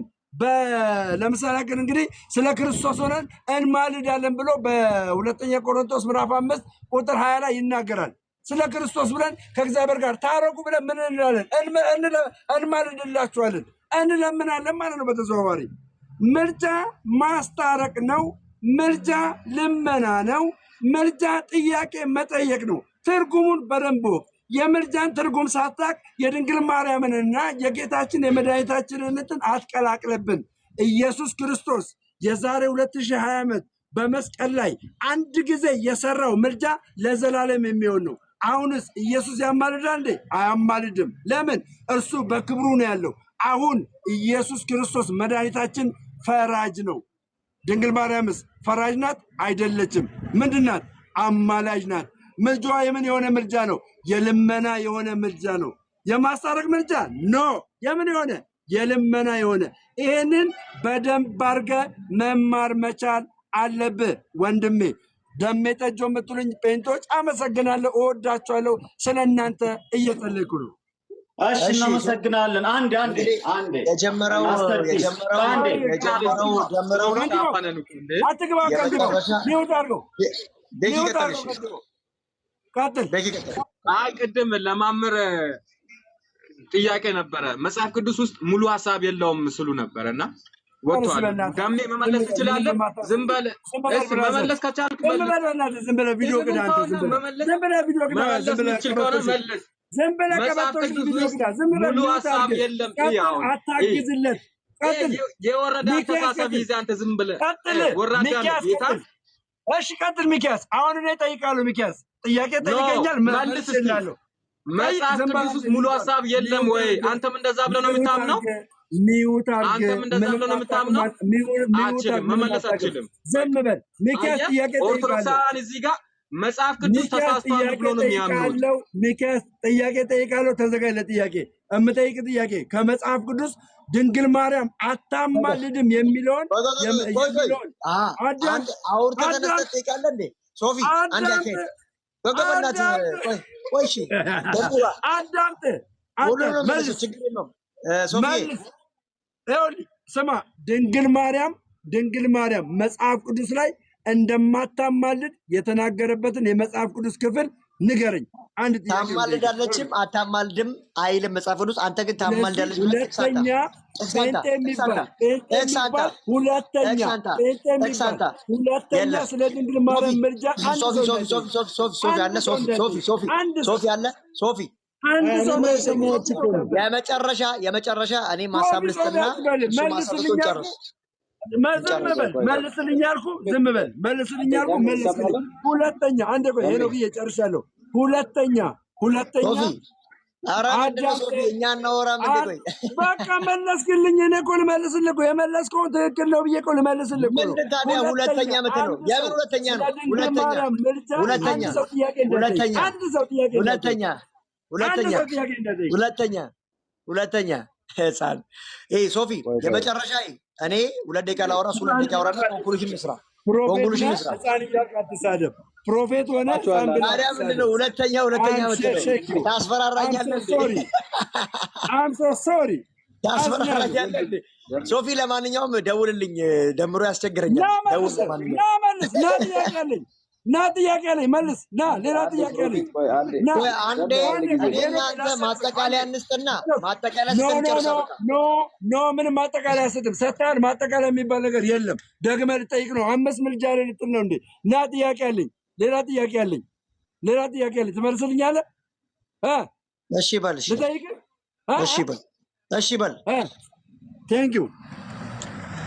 ለምሳሌ ግን እንግዲህ ስለ ክርስቶስ ሆነን እንማልዳለን ብሎ በሁለተኛ ቆሮንቶስ ምዕራፍ 5 ቁጥር 20 ላይ ይናገራል። ስለ ክርስቶስ ብለን ከእግዚአብሔር ጋር ታረቁ ብለን ምን እንላለን? እንማልድላችኋለን፣ እንለምናለን ማለት ነው። በተዘዋዋሪ ምልጃ ማስታረቅ ነው። ምልጃ ልመና ነው። ምልጃ ጥያቄ መጠየቅ ነው። ትርጉሙን በደንብ የምልጃን ትርጉም ሳታቅ የድንግል ማርያምንና የጌታችን የመድኃኒታችንን እንትን አትቀላቅልብን። ኢየሱስ ክርስቶስ የዛሬ 2020 ዓመት በመስቀል ላይ አንድ ጊዜ የሰራው ምልጃ ለዘላለም የሚሆን ነው። አሁንስ ኢየሱስ ያማልዳል እንዴ? አያማልድም። ለምን? እርሱ በክብሩ ነው ያለው። አሁን ኢየሱስ ክርስቶስ መድኃኒታችን ፈራጅ ነው። ድንግል ማርያምስ ፈራጅ ናት? አይደለችም። ምንድን ናት? አማላጅ ናት። ምልጃዋ የምን የሆነ ምልጃ ነው? የልመና የሆነ ምልጃ ነው። የማስታረቅ ምልጃ ኖ። የምን የሆነ? የልመና የሆነ። ይሄንን በደንብ አድርገህ መማር መቻል አለብህ ወንድሜ። ደሜ ጠጆ የምትሉኝ ጴንቶች አመሰግናለሁ፣ እወዳችኋለሁ። ስለ እናንተ እየጸለይኩ ነው። እሺ እናመሰግናለን። አንዴ የጀመረው አትግባ። ቅድም ለማምር ጥያቄ ነበረ። መጽሐፍ ቅዱስ ውስጥ ሙሉ ሀሳብ የለውም ስሉ ነበረ እና ወጥቷል። ጋሜ መመለስ ትችላለህ? ዝም በል መመለስ ከቻልክ ዝም ብለህ ቪዲዮ ቅዳ። ሙሉ ሀሳብ የለም። አታግዝለት። የወረደ አስተሳሰብ ይዘህ አንተ ዝም ብለህ ወራዳ ጌታ። እሺ ቀጥል ሚኪያስ። አሁን እኔ እጠይቃለሁ። ሚኪያስ ጥያቄ ጠይቀኛል፣ መልስልሃለሁ። መጽሐፍ ቅዱስ ውስጥ ሙሉ ሀሳብ የለም ወይ? አንተም እንደዛ ብለህ ነው የምታምነው? አንተም እንደዛ ብለህ ነው የምታምነው? አትችልም፣ መመለስ አትችልም። ዝም በል ሚኪያስ። ጥያቄ ጠይቃለሁ። ኦርቶዶክሳውያን እዚህ ጋር መጽሐፍ ቅዱስ ተሳስቷል ብሎ ነው የሚያምኑት። ሚኪያስ ጥያቄ ጠይቃለሁ። ተዘጋጅ ለጥያቄ። የምጠይቅ ጥያቄ ከመጽሐፍ ቅዱስ ድንግል ማርያም አታማልድም የሚለውን ስማ። ድንግል ማርያም መጽሐፍ ቅዱስ ላይ እንደማታማልድ የተናገረበትን የመጽሐፍ ቅዱስ ክፍል ንገረኝ። አንድ ጥያቄ። ታማልዳለችም አታማልድም አይልም መጽሐፍ ቅዱስ። አንተ ግን ታማልዳለች። ሁለተኛ ስለ ድንግል ማርያም ምልጃ የመጨረሻ እኔ ማሳብ ልስጥና ማሳብቱን ጨርስ። መልስልኝ አልኩ። ዝም በል። መልስልኝ አልኩ። መልስልኝ። ሁለተኛ አንዴ ቆይ፣ ሄኖክ እየጨርሻለሁ። ሁለተኛ በቃ መለስክልኝ። እኔ እኮ ልመልስልህ እኮ የመለስከውን ትክክል ነው ብዬ እኮ ልመልስልህ እኮ ነው። ሁለተኛ ምትል ነው። የምን ሁለተኛ ነው? ሁለተኛ ህፃን ሶፊ የመጨረሻ እኔ 2 ደቂቃ ላወራ፣ 2 ደቂቃ አወራና ኮንክሉዥን እንስራ። አትሳደብ። ፕሮፌት ሆነ ታዲያ ምንድን ነው ሁለተኛ ምትለው? ታስፈራራኛለህ። ታስፈራራኛለህ ሶፊ። ለማንኛውም ደውልልኝ፣ ደምሮ ያስቸግረኛል። ና ጥያቄ አለኝ፣ መልስ። ና ሌላ ጥያቄ አለኝ። አንዴ እናንተ ማጠቃለያ እንስጥና ምንም ማጠቃለያ ስጥም ሰጥተሃል። ማጠቃለያ የሚባል ነገር የለም። ደግመህ ልጠይቅ ነው። 5 ምልጃ ላይ ልጥል ነው እንዴ? ና ጥያቄ አለኝ፣ ሌላ ጥያቄ አለኝ። ትመልስልኛለህ? እሺ በል። ልጠይቅህ? እሺ በል። ቴንኪው።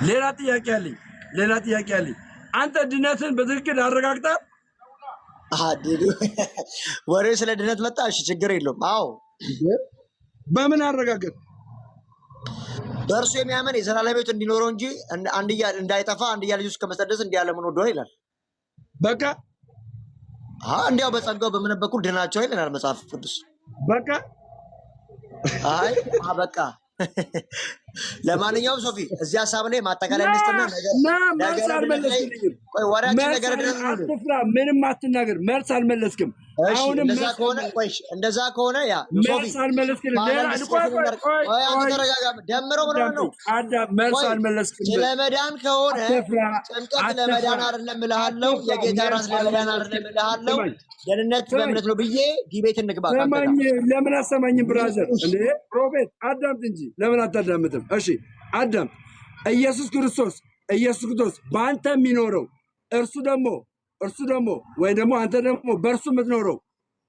ሌላ ጥያቄ አለኝ። አንተ ድነትን በትክክል አረጋግጣ ወሬ ስለ ድነት መጣ። እሺ ችግር የለውም። አዎ በምን አረጋግጥ? በእርሱ የሚያምን የዘላለም ሕይወት እንዲኖረው እንጂ አንድያ እንዳይጠፋ አንድያ ልጁ እስከመስጠት ድረስ እንዲህ ዓለምን ወዷል ይላል። በቃ እንዲያው በጸጋው በእምነት በኩል ድናቸዋል ይላል መጽሐፍ ቅዱስ። በቃ አይ በቃ ለማንኛውም ሶፊ እዚህ ሀሳብ ላይ ማጠቃለያ እንስጥና ምንም አትናገር። መልስ አልመለስክም። እንደዛ ከሆነ ያ መልስ አልመለስክም። መልስ አልመለስክም። ለመዳን ከሆነ ጥምቀት ለመዳን አይደለም እልሃለሁ። የጌታ ራስ ለመዳን አይደለም እልሃለሁ። ደህንነት በእምነት ነው ብዬ ዲቤት እንግባ። ለምን አሰማኝም? ብራዘር እንዴ ፕሮፌት አዳምጥ እንጂ ለምን አታዳምጥም? እሺ አዳም ኢየሱስ ክርስቶስ በአንተ የሚኖረው እርሱ ደግሞ ወይ ደግሞ አንተ ደግሞ በእርሱ የምትኖረው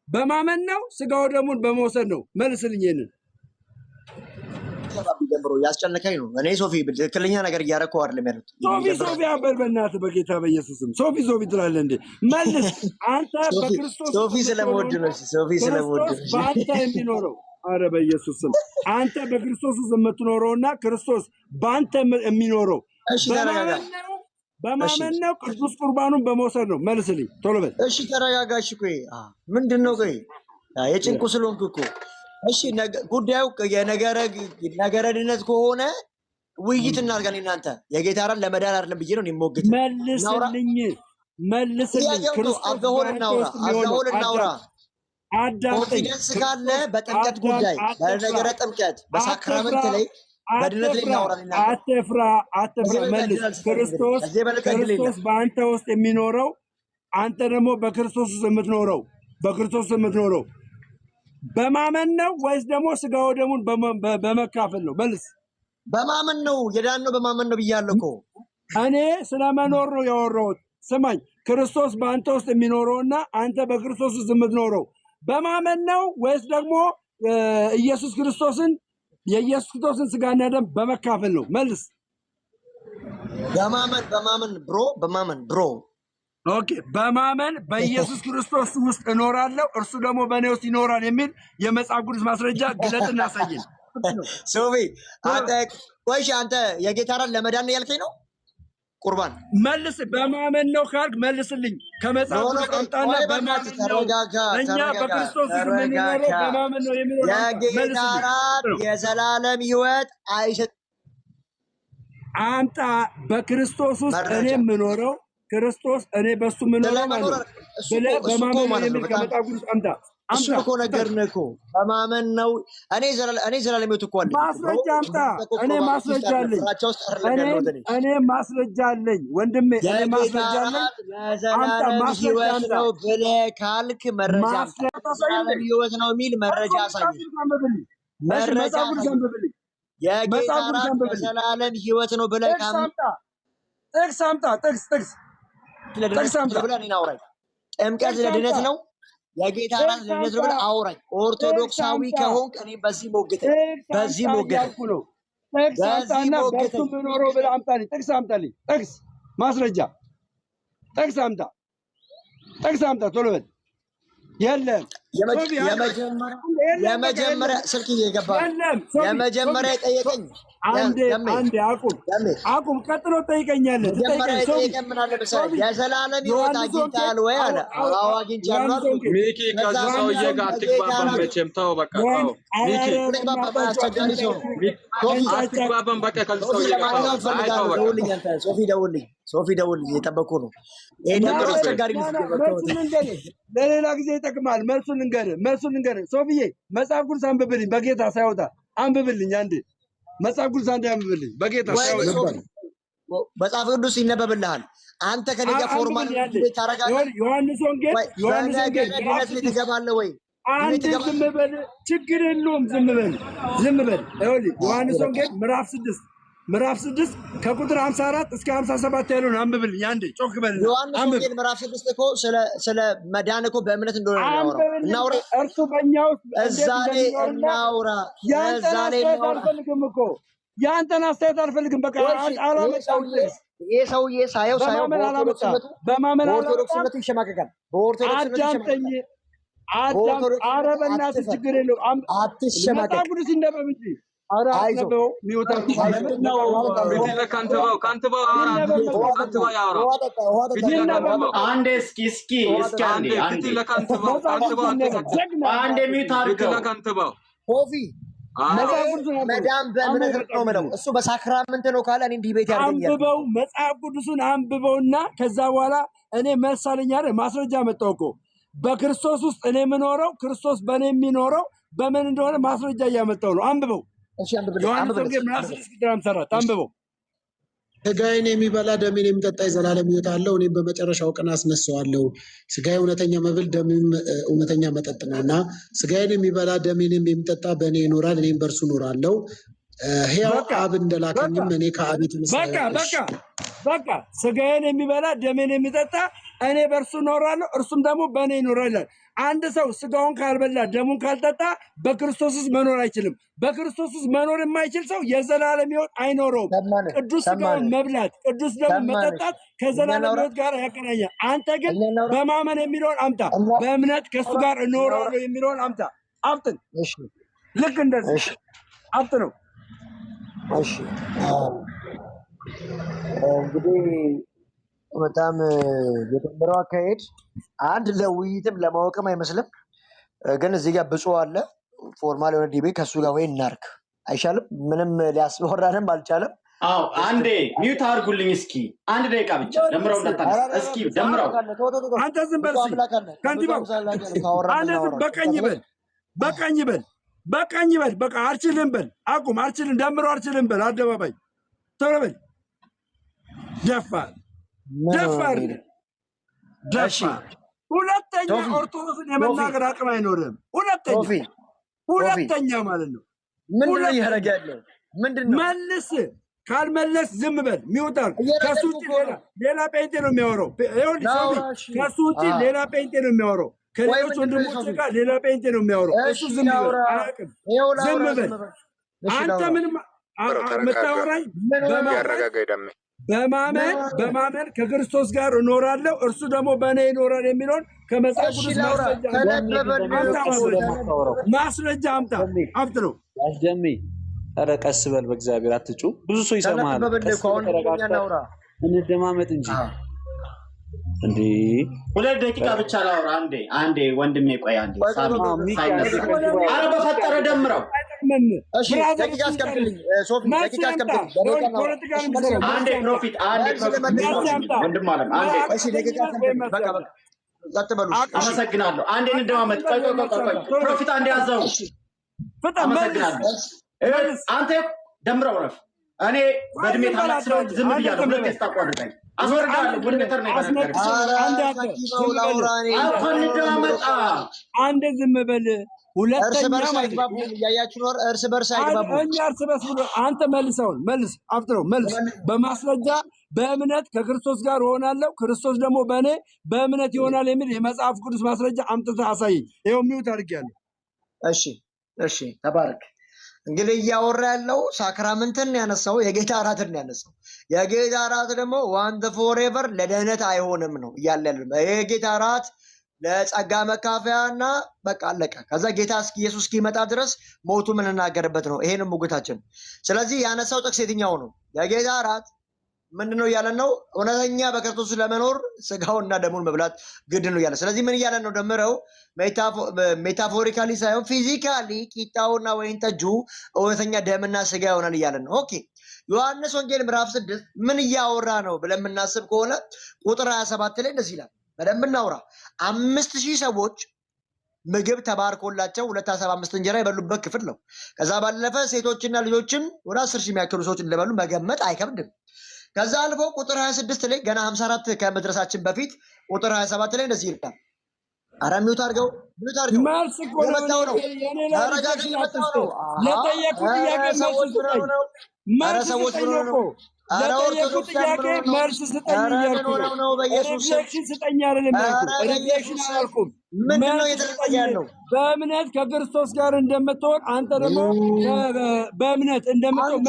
በማመን ነው ስጋው ደሙን በመውሰድ ነው? መልስልኝ። ይሄንን ጀምሮ ያስጨነቀኝ ነው። እኔ ሶፊ ትክክለኛ ነገር እያደረኩ አይደለም ያሉት። ሶፊ አንበል በእናትህ በጌታ በኢየሱስም ሶፊ ትላለህ እንዴ? መልስ። አንተ በክርስቶስ ሶፊ ስለምወድ ነው። ሶፊ ስለምወድ በአንተ የሚኖረው አረ በኢየሱስ ስም አንተ በክርስቶስ የምትኖረውና ክርስቶስ በአንተ የሚኖረው በማመን ነው ቅዱስ ቁርባኑን በመውሰድ ነው? መልስልኝ ቶሎ በል። እሺ ተረጋጋሽ። ቆይ ምንድን ነው? ቆይ የጭንቁ ስለሆንክ እኮ እሺ ጉዳዩ የነገረ ድነት ከሆነ ውይይት እናድርገን። እናንተ የጌታ ራን ለመዳን አይደለም ብዬ ነው የምሞግት። መልስልኝ አብሆን እናውራ ኮንፊደንስ ካለ በጥምቀት ጉዳይ በነገረ ጥምቀት በሳክራመንት ላይ በድነት ላይ እናወራለን። አትፍራ። መልስ። ክርስቶስ በአንተ ውስጥ የሚኖረው አንተ ደግሞ በክርስቶስ የምትኖረው በማመን ነው ወይስ ደግሞ ስጋው ደሙን በመካፈል ነው? መልስ። በማመን ነው የዳነው፣ በማመን ነው ብያለሁ እኮ። እኔ ስለመኖር ነው ያወራሁት። ስማኝ፣ ክርስቶስ በአንተ ውስጥ የሚኖረውና አንተ በክርስቶስ ውስጥ የምትኖረው በማመን ነው ወይስ ደግሞ የኢየሱስ ክርስቶስን ስጋና ደም በመካፈል ነው? መልስ። በማመን ብሮ ኦኬ። በማመን በኢየሱስ ክርስቶስ ውስጥ እኖራለሁ እርሱ ደግሞ በእኔ ውስጥ ይኖራል የሚል የመጽሐፍ ቅዱስ ማስረጃ ግለጥና ያሳየን። ሶፊ አንተ የጌታ ራን ለመዳን ያልከኝ ነው? ቁርባን መልስ። በማመን ነው ካልክ መልስልኝ። ከመጽሐፍ ቅዱስ አምጣና በማመን ነው እኛ በክርስቶስ የምንኖረው በማመን ነው የሚኖረው። የጌታ ራን የዘላለም ሕይወት አይሰጥ አምጣ። በክርስቶስ ውስጥ እኔ የምኖረው ክርስቶስ እኔ በሱ የምኖረው ማለት ብለህ በማመን ነው የሚል ከመጽሐፍ ቅዱስ አምጣ። እሱ እኮ ነገርንህ እኮ በማመን ነው። እኔ ዘላለም ሕይወት እኮ አለኝ። ማስረጃ አምጣ። እኔ ማስረጃ አለኝ ወንድሜ፣ እኔ ማስረጃ አለኝ። አምጣ ማስረጃ ነው ብለህ ካልክ መረጃ ዘላለም ሕይወት ነው የሚል መረጃ አሳየኝ። የጌታ ራን የዘላለም ሕይወት ነው ብለህ ጥቅስ አምጣ። ጥቅስ አምጣ ብለህ እኔን አውራኝ። ጥምቀት ለድነት ነው፣ የጌታ ራስ ለድነት ነው ብለህ አውራኝ። ኦርቶዶክሳዊ ከሆንክ እኔ በዚህ ሞግት ጥቅስ አምጣልኝ። ጥቅስ ማስረጃ ጥቅስ አምጣ ቶሎ በል። የለም የመጀመሪያ ስልክ እየገባ የመጀመሪያ የጠየቀኝ አንዴ አቁም። ቀጥሎ ጠይቀኛለህ። የዘላለም ሕይወት አግኝተሃል ወይ አለ። አዎ አግኝቻለሁ። ሚኪ ከዛ ሰውዬ ጋር አትግባባም መቼም። ተው በቃ ተው ሚኪ፣ አስቸጋሪ ሰው አትግባባም በቃ ከዚህ ሰውዬ ጋር። ሶፊ ደውልኝ፣ እየጠበኩ ነው። ይሄ ደግሞ አስቸጋሪ ለሌላ ጊዜ ይጠቅማል። መልሱን ልንገርህ። ሶፊዬ መጽሐፍ ቅዱስ አንብብልኝ፣ በጌታ ሳይወጣ አንብብልኝ። አንዴ መጽሐፍ ቅዱስ አንዴ አንብብልኝ፣ በጌታ ሳይወጣ። መጽሐፍ ቅዱስ ይነበብልሃል። አንተ ከኔ ጋር ፎርማል ታረጋለህ። ዮሐንስ ወንጌል ትገባለህ ወይ? አንድ ዝም በል፣ ችግር የለውም። ዝም በል። ዮሐንስ ወንጌል ምዕራፍ 6 ከቁጥር 54 እስከ 57 ያለውን አንብብልኝ። አንዴ ጮክ በል። ዮሐንስ ወንጌል ምዕራፍ 6 እኮ ስለ መዳን እኮ በእምነት እንደሆነ እናውራ። እርሱ በእኛ ውስጥ እዛ ላይ እናውራ። ያንተን አስተያየት አልፈልግም። በቃ አላመጣም። ይሄ ሰውዬ ሳየው በማመን አላመጣም። በኦርቶዶክስነቱ ይሸማቀቃል። አዳምጠኝ፣ ኧረ በእናትህ ችግር የለውም። አትሸማቀቅ። መጽሐፍ ቅዱስ ይነበብ እንጂ ኧረ አትነበው። አንዴ እስኪ አንዴ ሚዩት አድርገው። መዳም በእምነት ነው የምለው። እሱ በሳክራመንት ነው ካለ እኔ ዲቤት ያደርገኛል። አንብበው፣ መጽሐፍ ቅዱስን አንብበውና ከዛ በኋላ እኔ መሳለኝ አይደል ማስረጃ መጣሁ እኮ በክርስቶስ ውስጥ እኔ የምኖረው ክርስቶስ በእኔ የሚኖረው በምን እንደሆነ ማስረጃ እያመጣሁ ነው። አንብበው። ዮሐንስ ወንጌል ምዕራፍ 6:54 አንብበው። ስጋዬን የሚበላ ደሜን የሚጠጣ የዘላለም ሕይወት አለው፣ እኔም በመጨረሻው ቀን አስነሳዋለሁ። ስጋዬ እውነተኛ መብል ደሜም እውነተኛ መጠጥ ነው እና ስጋዬን የሚበላ ደሜንም የሚጠጣ በእኔ ይኖራል፣ እኔም በእርሱ እኖራለሁ። ሕያው አብ እንደላከኝም እኔ ከአብ በቃ ስጋዬን የሚበላ ደሜን የሚጠጣ እኔ በእርሱ እኖራለሁ፣ እርሱም ደግሞ በእኔ ይኖራል ይላል። አንድ ሰው ስጋውን ካልበላ ደሙን ካልጠጣ በክርስቶስ ውስጥ መኖር አይችልም። በክርስቶስ ውስጥ መኖር የማይችል ሰው የዘላለም ሕይወት አይኖረውም። ቅዱስ ስጋውን መብላት፣ ቅዱስ ደሙን መጠጣት ከዘላለም ሕይወት ጋር ያገናኛል። አንተ ግን በማመን የሚለውን አምጣ፣ በእምነት ከእሱ ጋር እኖራለሁ የሚለውን አምጣ። አብጥን። ልክ እንደዚህ አብጥ ነው። እንግዲህ በጣም የተመረው አካሄድ አንድ ለውይይትም ለማወቅም አይመስልም። ግን እዚህ ጋር ብፁዕ አለ ፎርማል የሆነ ዲቤት ከእሱ ጋር ወይ እናርክ አይሻልም? ምንም ሊያስወራንም አልቻለም። አዎ አንዴ ሚዩት አድርጉልኝ እስኪ አንድ ደቂቃ ብቻ ደምረው እንዳታነሳ እስኪ ደምረው። አንተ ዝም በል ከንቲባው፣ አንተ በቃኝ በል በቃ አልችልም በል አቁም፣ አልችልም ደምረው አልችልም በል አደባባይ ቶሎ በል። ደፋር ሁለተኛ ኦርቶዶክስን የመናገር አቅም አይኖርም። ሁለተኛ ማለት ነው። ምንድነው እያደረገ ያለው? ምንድነው? መልስ። ካልመለስ ዝም በል። ሚውጣር ከሱ ውጭ ሌላ ጴንጤ ነው የሚያወራው። ከሱ ውጭ ሌላ ጴንጤ ነው የሚያወራው። ከሌሎች ወንድሞች ጋር ሌላ ጴንጤ ነው የሚያወራው። እሱ ዝም በል። አያውቅም። ዝም በል አንተ። ምንም የምታወራኝ በማመን ከክርስቶስ ጋር እኖራለሁ እርሱ ደግሞ በእኔ ይኖራል የሚለውን ከመጽሐፍ ቅዱስ ማስረጃ አምጣ። አብጥ ነው። አስደሜ ኧረ ቀስ በል በእግዚአብሔር አትጩ። ብዙ ሰው ይሰማሃል። እንደማመጥ እንጂ እንዴ 2 ደቂቃ ብቻ ላውራ። አንዴ ወንድሜ ቆይ አንዴ ኧረ በፈጠረ ደምረው። እሺ ደቂቃ አስቀምጥልኝ ሶፊ፣ ደቂቃ አስቀምጥልኝ። አንዴ ፕሮፊት ወንድም አለም አንዴ። እሺ ደቂቃ አስቀምጥልኝ። በቃ ዘጥበሉ። አመሰግናለሁ። አንዴ እንደማመጥ ቆይ ፕሮፊት አንዴ ያዘው። አመሰግናለሁ። አንተ ደምረው ረፍ። እኔ በእድሜ ታላቅ ስለሆንክ ዝም ብያለሁ። 2 ደቂቃ ታቋርጠኝ አስወርዳለሁ። ወደ ቤተር ነው አንድ ዝም በል። ሁለተኛ እርስ በርስ አይግባቡ። እርስ በርስ ብሎ አንተ መልስ አፍጥረው መልስ። በማስረጃ በእምነት ከክርስቶስ ጋር እሆናለሁ ክርስቶስ ደግሞ በእኔ በእምነት ይሆናል የሚል የመጽሐፍ ቅዱስ ማስረጃ አምጥተህ አሳየኝ። ይኸው ሚውት አድርጌያለሁ። እሺ ተባረክ። እንግዲህ እያወራ ያለው ሳክራመንትን ያነሳው የጌታ እራትን ያነሳው። የጌታ እራት ደግሞ ዋንት ፎሬቨር ለደህነት አይሆንም ነው እያለ የጌታ እራት ለጸጋ መካፈያና በቃ አለቀ። ከዛ ጌታ ኢየሱስ እስኪመጣ ድረስ ሞቱ የምንናገርበት ነው። ይሄንም ሙግታችን። ስለዚህ ያነሳው ጥቅስ የትኛው ነው? የጌታ እራት ምንድነው እያለን ነው? እውነተኛ በክርስቶስ ለመኖር ስጋውና ደሙን መብላት ግድ ነው እያለ። ስለዚህ ምን እያለን ነው? ደምረው ሜታፎሪካሊ ሳይሆን ፊዚካሊ ቂጣውና ወይን ጠጁ እውነተኛ ደምና ስጋ ይሆናል እያለን ነው። ኦኬ ዮሐንስ ወንጌል ምዕራፍ 6 ምን እያወራ ነው ብለን የምናስብ ከሆነ ቁጥር 27 ላይ እንደዚህ ይላል። በደንብ እናውራ። 5000 ሰዎች ምግብ ተባርኮላቸው 2 ዓሣ 5 እንጀራ የበሉበት ክፍል ነው። ከዛ ባለፈ ሴቶችና ልጆችም ወደ 10,000 የሚያክሉ ሰዎች እንደበሉ መገመት አይከብድም። ከዛ አልፎ ቁጥር 26 ላይ ገና 54 ከመድረሳችን በፊት ቁጥር 27 ላይ እንደዚህ ይላል። ኧረ ሚውት አድርገው መልስ እኮ ነው። ለጠየቁት ጥያቄ መልስ ነው። ለጠየቁት ጥያቄ መልስ ስጠኝ እያልኩ ነው። ሪፍሌክሽን ስጠኝ አይደለም ያልኩ። ሪፍሌክሽን አላልኩም። መልስ ስጠኝ። በእምነት ከክርስቶስ ጋር እንደምትሆን አንተ ደግሞ በእምነት እንደምትሆን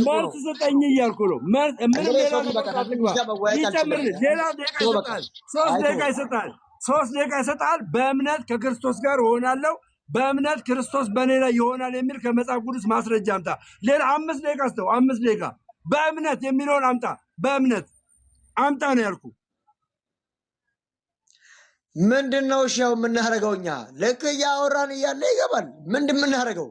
መልስ ስጠኝ እያልኩ ነው። ምንም ሌላ ይጨምር። ሌላ ደቂቃ ይሰጣል። 3 ደቂቃ ይሰጣል። 3 ደቂቃ ይሰጣል። በእምነት ከክርስቶስ ጋር እሆናለሁ፣ በእምነት ክርስቶስ በእኔ ላይ ይሆናል የሚል ከመጽሐፍ ቅዱስ ማስረጃ አምጣ። ሌላ 5 ደቂቃ ስተው 5 ደቂቃ በእምነት የሚለውን አምጣ። በእምነት አምጣ ነው ያልኩ። ምንድን ነው እሺ ያው የምናደርገው እኛ ልክ እያወራን እያለ ይገባል። ምንድን የምናደርገው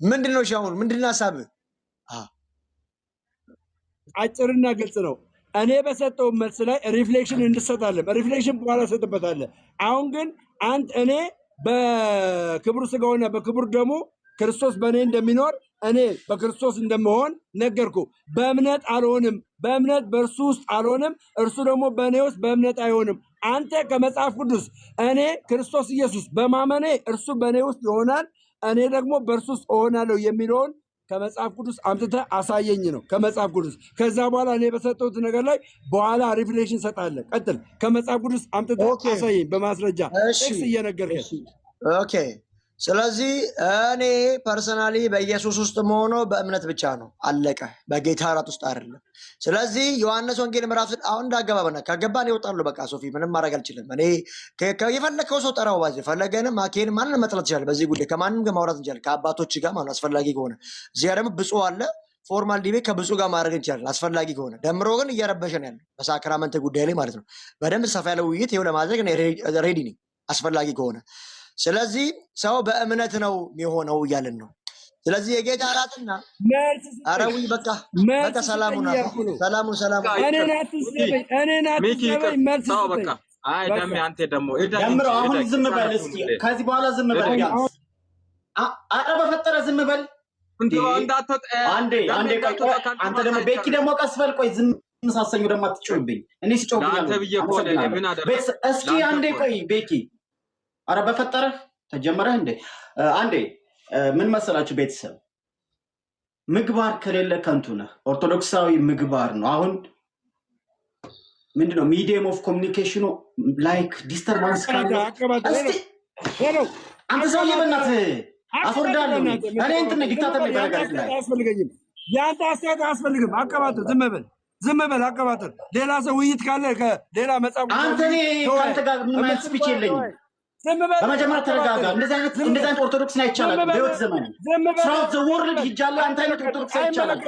ምንድን ነው እሺ አሁን ምንድን ነው ሀሳብህ? አጭርና ግልጽ ነው። እኔ በሰጠው መልስ ላይ ሪፍሌክሽን እንድሰጣለን። ሪፍሌክሽን በኋላ ሰጥበታለን። አሁን ግን እኔ በክብሩ ስጋውና በክብሩ ደግሞ ክርስቶስ በእኔ እንደሚኖር እኔ በክርስቶስ እንደምሆን ነገርኩ። በእምነት አልሆንም፣ በእምነት በእርሱ ውስጥ አልሆንም፣ እርሱ ደግሞ በእኔ ውስጥ በእምነት አይሆንም። አንተ ከመጽሐፍ ቅዱስ እኔ ክርስቶስ ኢየሱስ በማመኔ እርሱ በእኔ ውስጥ ይሆናል፣ እኔ ደግሞ በእርሱ ውስጥ እሆናለሁ የሚለውን ከመጽሐፍ ቅዱስ አምጥተህ አሳየኝ ነው። ከመጽሐፍ ቅዱስ ከዛ በኋላ እኔ በሰጠሁት ነገር ላይ በኋላ ሪፍሌክሽን ሰጣለህ። ቀጥል። ከመጽሐፍ ቅዱስ አምጥተህ አሳየኝ በማስረጃ ጥቅስ እየነገርከኝ። ኦኬ። ስለዚህ እኔ ፐርሰናሊ በኢየሱስ ውስጥ መሆነው በእምነት ብቻ ነው። አለቀ። በጌታ እራት ውስጥ አይደለም። ስለዚህ ዮሐንስ ወንጌል ምዕራፍ አሁን እንዳገባበና ካገባን ይወጣሉ። በቃ ሶፊ ምንም ማድረግ አልችልም። እኔ የፈለግከው ሰው ጠራው። ባዚ ፈለገንም አኬን ማንን መጥራት ይችላል። በዚህ ጉዳይ ከማንም ጋር ማውራት እንችላለን። ከአባቶች ጋር ማለት አስፈላጊ ከሆነ እዚህ ጋር ደግሞ ብፁዕ አለ። ፎርማል ዲቤት ከብፁዕ ጋር ማድረግ እንችላለን አስፈላጊ ከሆነ። ደምሮ ግን እየረበሸን ያለ በሳክራመንት ጉዳይ ላይ ማለት ነው። በደንብ ሰፋ ያለ ውይይት ይኸው ለማድረግ ሬዲ ነኝ አስፈላጊ ከሆነ። ስለዚህ ሰው በእምነት ነው የሚሆነው እያልን ነው። ስለዚህ የጌታ እራትና አረዊ በቃ ሰላሙን አይ ደም አንተ ደግሞ ደምሮ አሁን ዝም በል እስኪ። ከዚህ በኋላ ዝም በል ቢያንስ። አረ በፈጠረ ዝም በል አንዴ አንተ ደግሞ ቤኪ ደግሞ ቀስ በል። ቆይ ዝም ሳሰኙ ደግሞ አትጮህብኝ። እኔ ስጮህ እስኪ አንዴ ቆይ ቤኪ። አረ በፈጠረህ ተጀመረህ እንዴ? አንዴ ምን መሰላችሁ ቤተሰብ፣ ምግባር ከሌለ ከንቱ ነህ። ኦርቶዶክሳዊ ምግባር ነው። አሁን ምንድነው ሚዲየም ኦፍ ኮሚኒኬሽኑ ላይክ ዲስተርባንስ ካለ እስቲ አንተ ሰውዬ በእናትህ አስወርዳለሁ። እኔ እንትን ዲክታተር ላይ በነገራችን ላይ አያስፈልገኝም። ያንተ አስተያየት አያስፈልግም። አቀባጥር፣ ዝም በል አቀባጥር። ሌላ ሰው ውይይት ካለ ከሌላ መጽሐፍ አንተ እኔ ከአንተ ጋር ምን ማለት ስፒች የለኝም። በመጀመሪያ ተረጋጋ። እንደዚህ አይነት ኦርቶዶክስን አይቻልም በህይወት ዘመን ስራው ዘወርልድ ሂጃለሁ። አንተ አይነት ኦርቶዶክስ አይቻልም።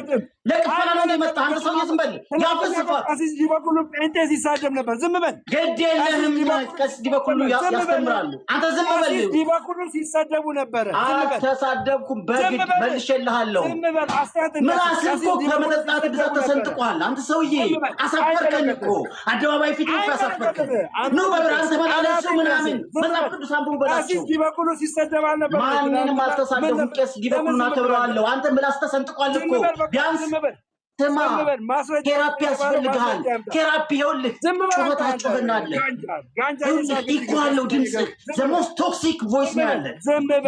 ለቅፈላ ነው የመጣ አንተ ሰውዬ ዝም በል። ያፈስፋት ቀሲስ ዲበኩሉ ጴንጤ ሲሳደብ ነበር። ዝም በል። ግድ የለህም። ቀሲስ ዲበኩሉ ያስተምራሉ። አንተ ዝም በል። ቀሲስ ዲበኩሉ ሲሳደቡ ነበረ። አልተሳደብኩም። በግድ መልሼልሃለሁ። ምላስህ እኮ ከመጠጣት ብዛት ተሰንጥቋል። አንተ ሰውዬ አሳፈርከን እኮ አደባባይ ፊት ያሳፈርከን ነው። በብር አንተ ባላለሱ ምናምን መጽሐፍ ቅዱስ አንብቡ በላቸው። ቀሲስ ዲበኩሉ ሲሳደብ አልነበረ። ማንንም አልተሳደብኩም። ቀሲስ ዲበኩሉን አከብረዋለሁ። አንተ ምላስ ተሰንጥቋል እኮ ቢያንስ ስማ፣ ቴራፒ ያስፈልግሃል። ቴራፒ ይኸውልህ፣ ጩኸታችሁ እናለ ኢኮ አለው ድምፅ ዘሞስት ቶክሲክ ቮይስ ነው ያለ።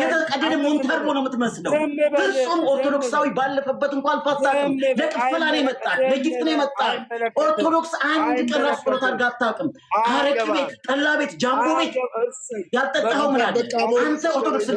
የተቀደደ ሞንታርቦ ነው የምትመስለው። ፍጹም ኦርቶዶክሳዊ ባለፈበት እንኳን አልፋታቅም። ለቅፈላ ነው የመጣል፣ ለጊፍት ነው የመጣል። ኦርቶዶክስ አንድ ቀን ራስ ጸሎት አድርጋ አታውቅም። አረቂ ቤት፣ ጠላ ቤት፣ ጃምቦ ቤት ያልጠጣኸው ምን አለ? አንተ ኦርቶዶክስ